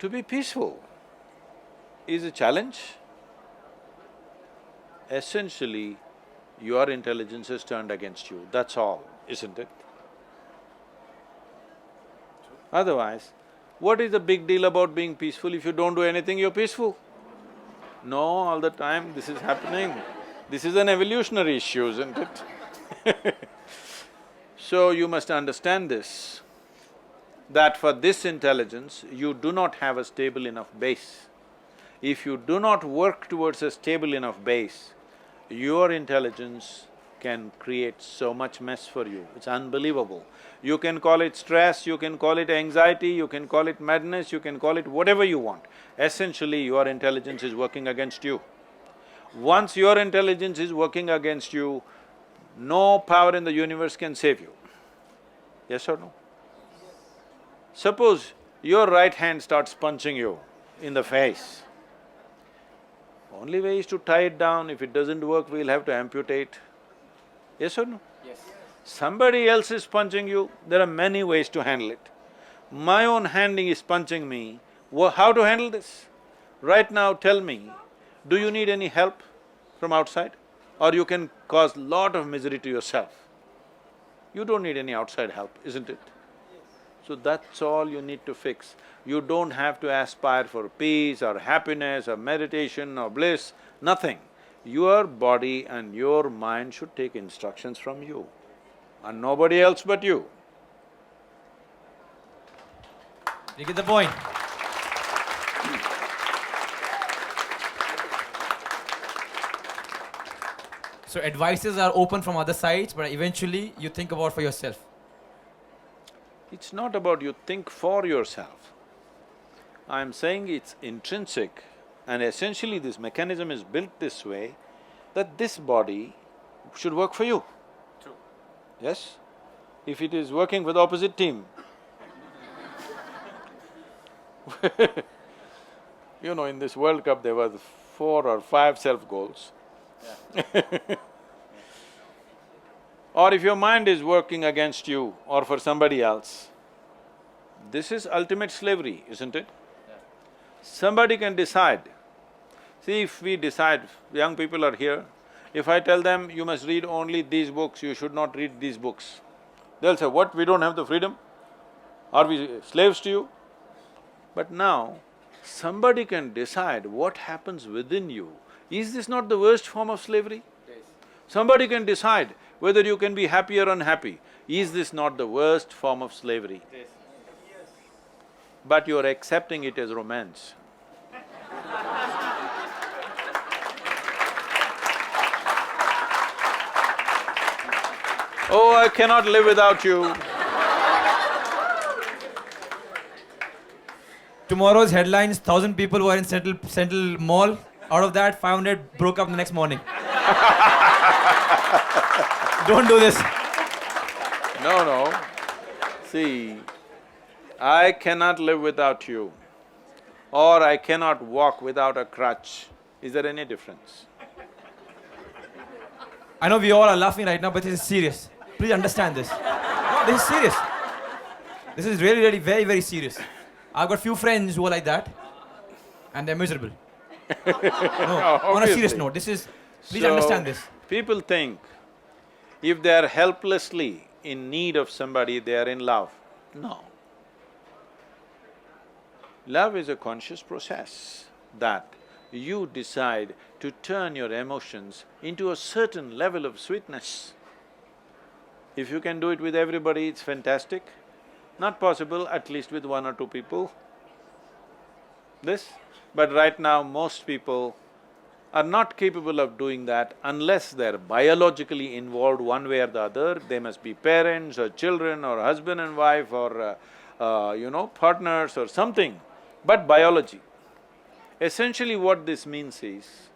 To be peaceful is a challenge. Essentially, your intelligence has turned against you, that's all, isn't it? Otherwise, what is the big deal about being peaceful? If you don't do anything, you're peaceful. No, all the time this is happening. This is an evolutionary issue, isn't it? So you must understand this, that for this intelligence, you do not have a stable enough base. If you do not work towards a stable enough base, your intelligence can create so much mess for you, it's unbelievable. You can call it stress, you can call it anxiety, you can call it madness, you can call it whatever you want. Essentially, your intelligence is working against you. Once your intelligence is working against you, no power in the universe can save you. Yes or no? Suppose your right hand starts punching you in the face. Only way is to tie it down. If it doesn't work, we'll have to amputate. Yes or no? Yes. Somebody else is punching you, there are many ways to handle it. My own handing is punching me, how to handle this? Right now tell me, do you need any help from outside? Or you can cause lot of misery to yourself? You don't need any outside help, isn't it? So that's all you need to fix. You don't have to aspire for peace or happiness or meditation or bliss, nothing. Your body and your mind should take instructions from you and nobody else but you. You get the point? So advices are open from other sides, but eventually you think about for yourself. It's not about you think for yourself. I'm saying it's intrinsic and essentially this mechanism is built this way that this body should work for you. True. Yes? If it is working for the opposite team, you know, in this World Cup there were 4 or 5 self-goals. Or if your mind is working against you or for somebody else, this is ultimate slavery, isn't it? Yeah. Somebody can decide. See, if we decide, young people are here, if I tell them, you must read only these books, you should not read these books, they'll say, what, we don't have the freedom? Are we slaves to you? But now, somebody can decide what happens within you. Is this not the worst form of slavery? Yes. Somebody can decide whether you can be happy or unhappy. Is this not the worst form of slavery? Yes. But you're accepting it as romance. Oh, I cannot live without you. Tomorrow's headlines, 1,000 people were in Central Mall. Out of that, 500 broke up the next morning. Don't do this. No. See, I cannot live without you or I cannot walk without a crutch. Is there any difference? I know we all are laughing right now, but this is serious. Please understand this. No, this is serious. This is really, really very, very serious. I've got few friends who are like that, and they're miserable. No, on a serious Obviously. note, this is, please So, understand this. people think if they are helplessly in need of somebody, they are in love. No. Love is a conscious process that you decide to turn your emotions into a certain level of sweetness. If you can do it with everybody, it's fantastic. Not possible, at least with one or two people. This, but right now most people are not capable of doing that unless they're biologically involved one way or the other. They must be parents or children or husband and wife or partners or something, but biology. Essentially what this means is,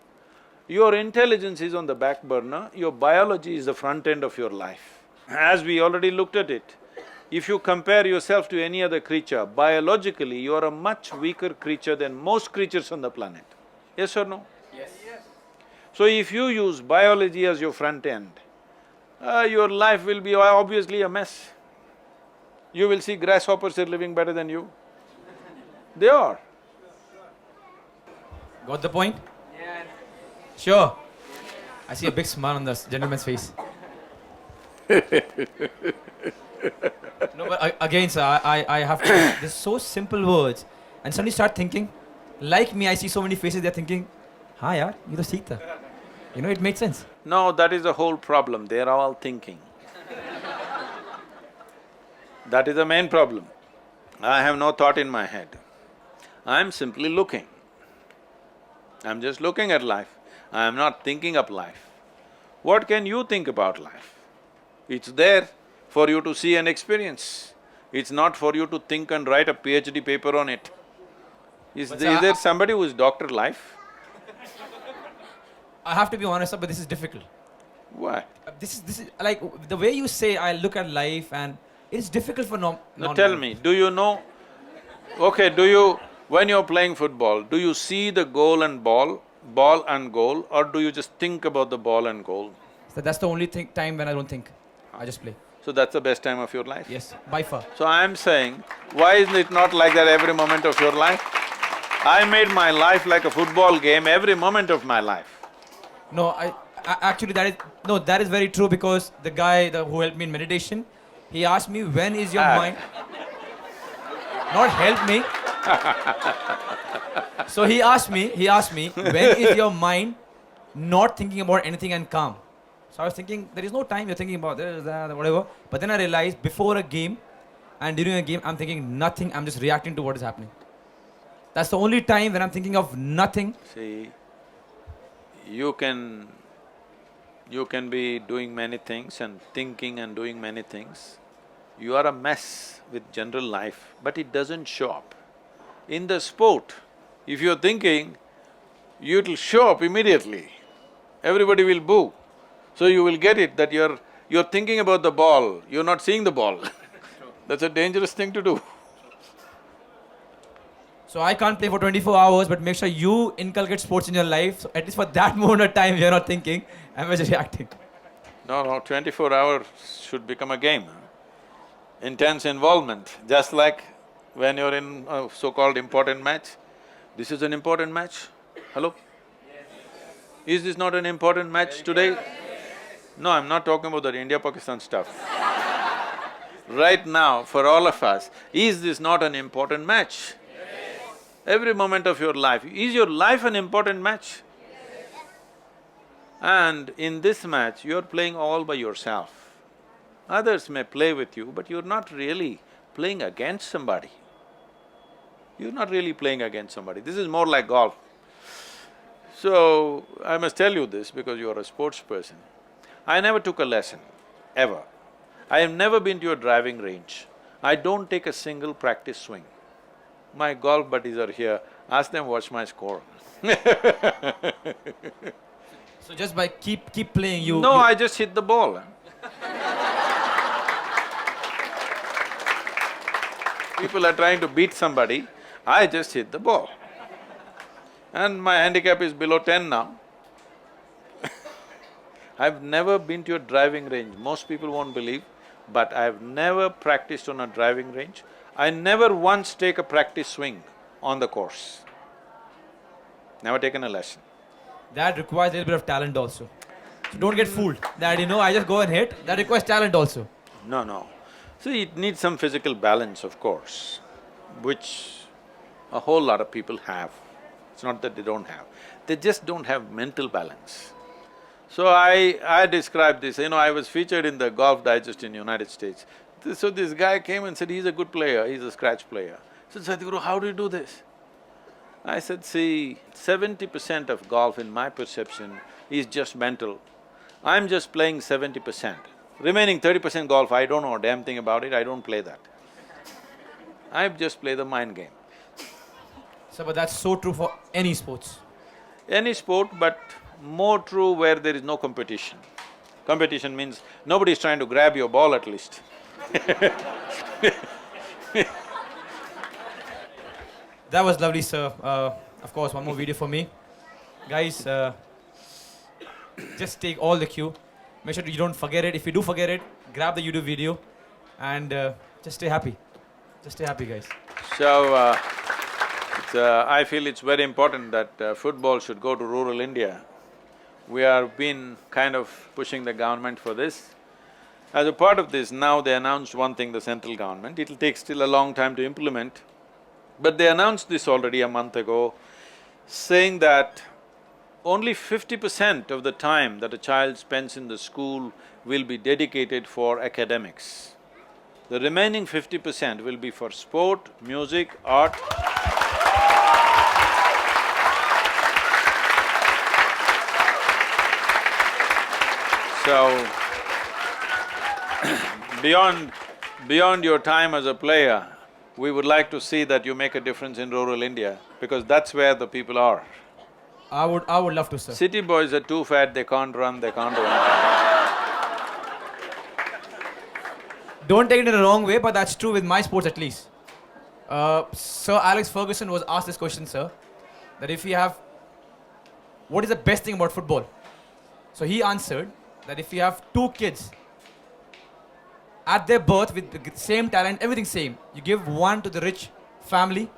your intelligence is on the back burner, your biology is the front end of your life. As we already looked at it, if you compare yourself to any other creature, biologically you are a much weaker creature than most creatures on the planet. Yes or no? Yes. So if you use biology as your front end, your life will be obviously a mess. You will see grasshoppers are living better than you. They are. Got the point? Yeah. Sure. I see a big smile on this gentleman's face. No, but again, sir, I have to… There's so simple words, and suddenly start thinking, like me, I see so many faces, they're thinking, हाँ यार, ये तो सीखता. You know, it makes sense. No, that is the whole problem, they're all thinking. That is the main problem. I have no thought in my head. I'm simply looking. I'm just looking at life. I am not thinking of life. What can you think about life? It's there for you to see and experience. It's not for you to think and write a PhD paper on it. Is there somebody who is Dr. Life? I have to be honest, sir, but this is difficult. Why? This is like, the way you say I look at life, and it's difficult for Now tell me, do you know… Okay, when you're playing football, do you see the goal and ball and goal, or do you just think about the ball and goal? So that's the only time when I don't think. I just play. So that's the best time of your life? Yes, by far. So I'm saying, why isn't it not like that every moment of your life? I made my life like a football game every moment of my life. No, I actually that is very true, because the guy who helped me in meditation, he asked me, when is your mind… Not help me. So he asked me, when is your mind not thinking about anything and calm? So I was thinking, there is no time you're thinking about this, that, whatever. But then I realized, before a game and during a game, I'm thinking nothing, I'm just reacting to what is happening. That's the only time when I'm thinking of nothing. See, you can be doing many things and thinking and doing many things. You are a mess with general life, but it doesn't show up. In the sport, if you're thinking, it'll show up immediately. Everybody will boo. So you will get it that you're thinking about the ball, you're not seeing the ball. That's a dangerous thing to do. So I can't play for 24 hours, but make sure you inculcate sports in your life, so at least for that moment of time you're not thinking, I'm just reacting. No, 24 hours should become a game. Intense involvement, just like when you're in a so-called important match. This is an important match. Hello? Is this not an important match today? No, I'm not talking about the India-Pakistan stuff. Right now, for all of us, is this not an important match? Every moment of your life, is your life an important match? And in this match, you're playing all by yourself. Others may play with you, but you're not really playing against somebody. You're not really playing against somebody. This is more like golf. So, I must tell you this because you're a sports person. I never took a lesson, ever. I have never been to a driving range. I don't take a single practice swing. My golf buddies are here, ask them what's my score. So just by keep playing, you… No, I just hit the ball. People are trying to beat somebody, I just hit the ball. And my handicap is below 10 now. I've never been to a driving range, most people won't believe, but I've never practiced on a driving range. I never once take a practice swing on the course. Never taken a lesson. That requires a little bit of talent also. So don't get fooled that, I just go and hit. That requires talent also. No, no. See, it needs some physical balance, of course, which a whole lot of people have. It's not that they don't have, they just don't have mental balance. So I described this, I was featured in the Golf Digest in United States. So this guy came and said, he's a good player, he's a scratch player. I said, Sadhguru, how do you do this? I said, see, 70% of golf in my perception is just mental. I'm just playing 70%. Remaining 30% golf, I don't know a damn thing about it, I don't play that. I just play the mind game. So, but that's so true for any sports. Any sport, but more true where there is no competition. Competition means nobody is trying to grab your ball at least. That was lovely, sir. Of course, one more video for me. Guys, just take all the cue. Make sure you don't forget it. If you do forget it, grab the YouTube video and just stay happy. Just stay happy, guys. So, I feel it's very important that football should go to rural India. We have been kind of pushing the government for this. As a part of this, now they announced one thing, the central government, it'll take still a long time to implement, but they announced this already a month ago, saying that only 50% of the time that a child spends in the school will be dedicated for academics. The remaining 50% will be for sport, music, art. So, beyond your time as a player, we would like to see that you make a difference in rural India, because that's where the people are. I would love to, sir. City boys are too fat, they can't run, they can't run. Don't take it in the wrong way, but that's true with my sports at least. Sir Alex Ferguson was asked this question, sir, that if you have… what is the best thing about football? So he answered that if you have two kids at their birth with the same talent, everything same, you give one to the rich family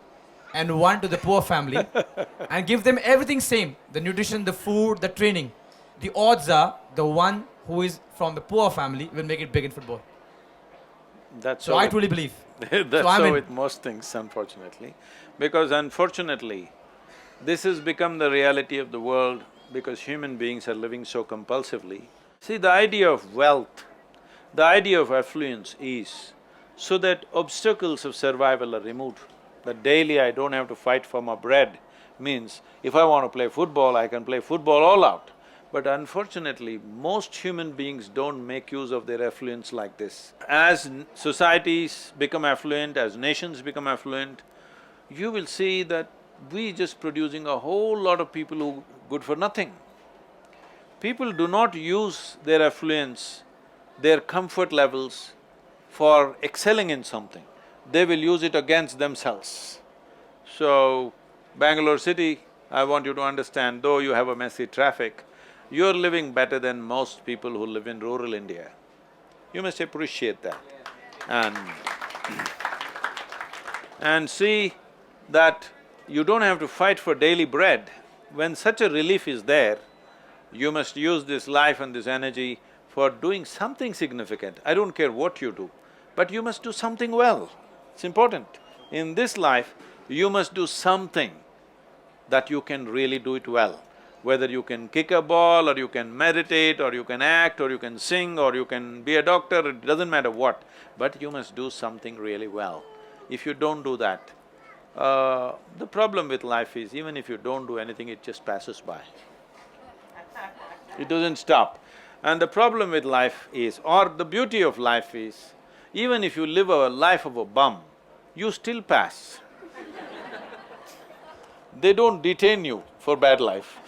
and one to the poor family and give them everything same, the nutrition, the food, the training. The odds are the one who is from the poor family will make it big in football. That's So I truly believe. That's So I'm so in. with most things, unfortunately. Because unfortunately, this has become the reality of the world because human beings are living so compulsively. See, the idea of wealth, the idea of affluence is so that obstacles of survival are removed. That daily I don't have to fight for my bread means if I want to play football, I can play football all out. But unfortunately, most human beings don't make use of their affluence like this. As societies become affluent, as nations become affluent, you will see that we just producing a whole lot of people who are good for nothing. People do not use their affluence, their comfort levels for excelling in something. They will use it against themselves. So, Bangalore city, I want you to understand, though you have a messy traffic, you're living better than most people who live in rural India. You must appreciate that. And see that you don't have to fight for daily bread. When such a relief is there, you must use this life and this energy for doing something significant. I don't care what you do, but you must do something well. It's important. In this life, you must do something that you can really do it well. Whether you can kick a ball, or you can meditate, or you can act, or you can sing, or you can be a doctor, it doesn't matter what, but you must do something really well. If you don't do that, the problem with life is even if you don't do anything, it just passes by. It doesn't stop. And the problem with life is, or the beauty of life is, even if you live a life of a bum, you still pass. They don't detain you for bad life.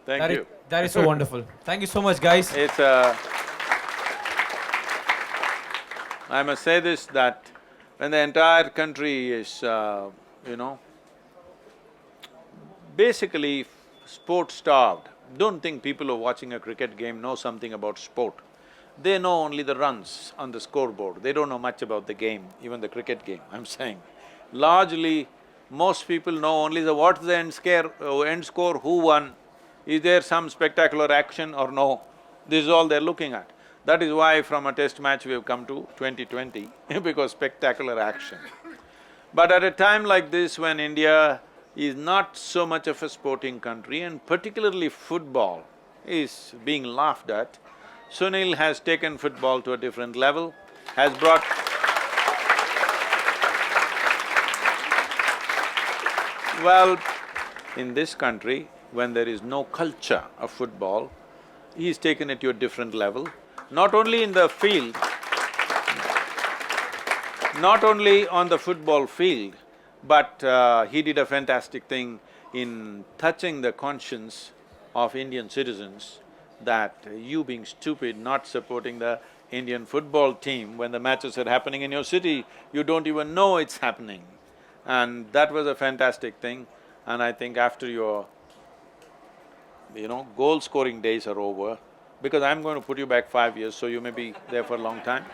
Thank you. That is so wonderful. Thank you so much, guys. It's I must say this, that when the entire country is, basically sport-starved, don't think people who are watching a cricket game know something about sport. They know only the runs on the scoreboard, they don't know much about the game, even the cricket game, I'm saying. Largely, most people know only the what's the end score, who won, is there some spectacular action or no, this is all they're looking at. That is why from a test match we have come to 2020 because spectacular action. But at a time like this when India is not so much of a sporting country and particularly football is being laughed at, Sunil has taken football to a different level, has brought… Well, in this country, when there is no culture of football, he's taken it to a different level, not only in the field, not only on the football field, but he did a fantastic thing in touching the conscience of Indian citizens that you being stupid, not supporting the Indian football team when the matches are happening in your city, you don't even know it's happening. And that was a fantastic thing, and I think after your, goal-scoring days are over, because I'm going to put you back 5 years, so you may be there for a long time.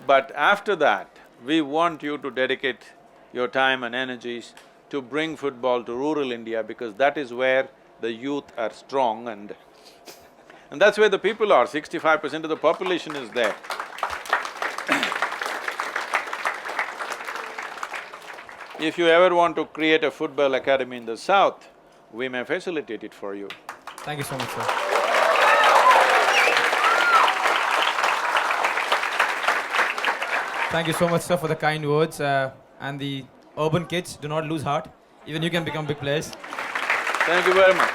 But after that, we want you to dedicate your time and energies to bring football to rural India because that is where the youth are strong and that's where the people are, 65% of the population is there. If you ever want to create a football academy in the south, we may facilitate it for you. Thank you so much, sir. Thank you so much, sir, for the kind words. And the urban kids, do not lose heart. Even you can become big players. Thank you very much.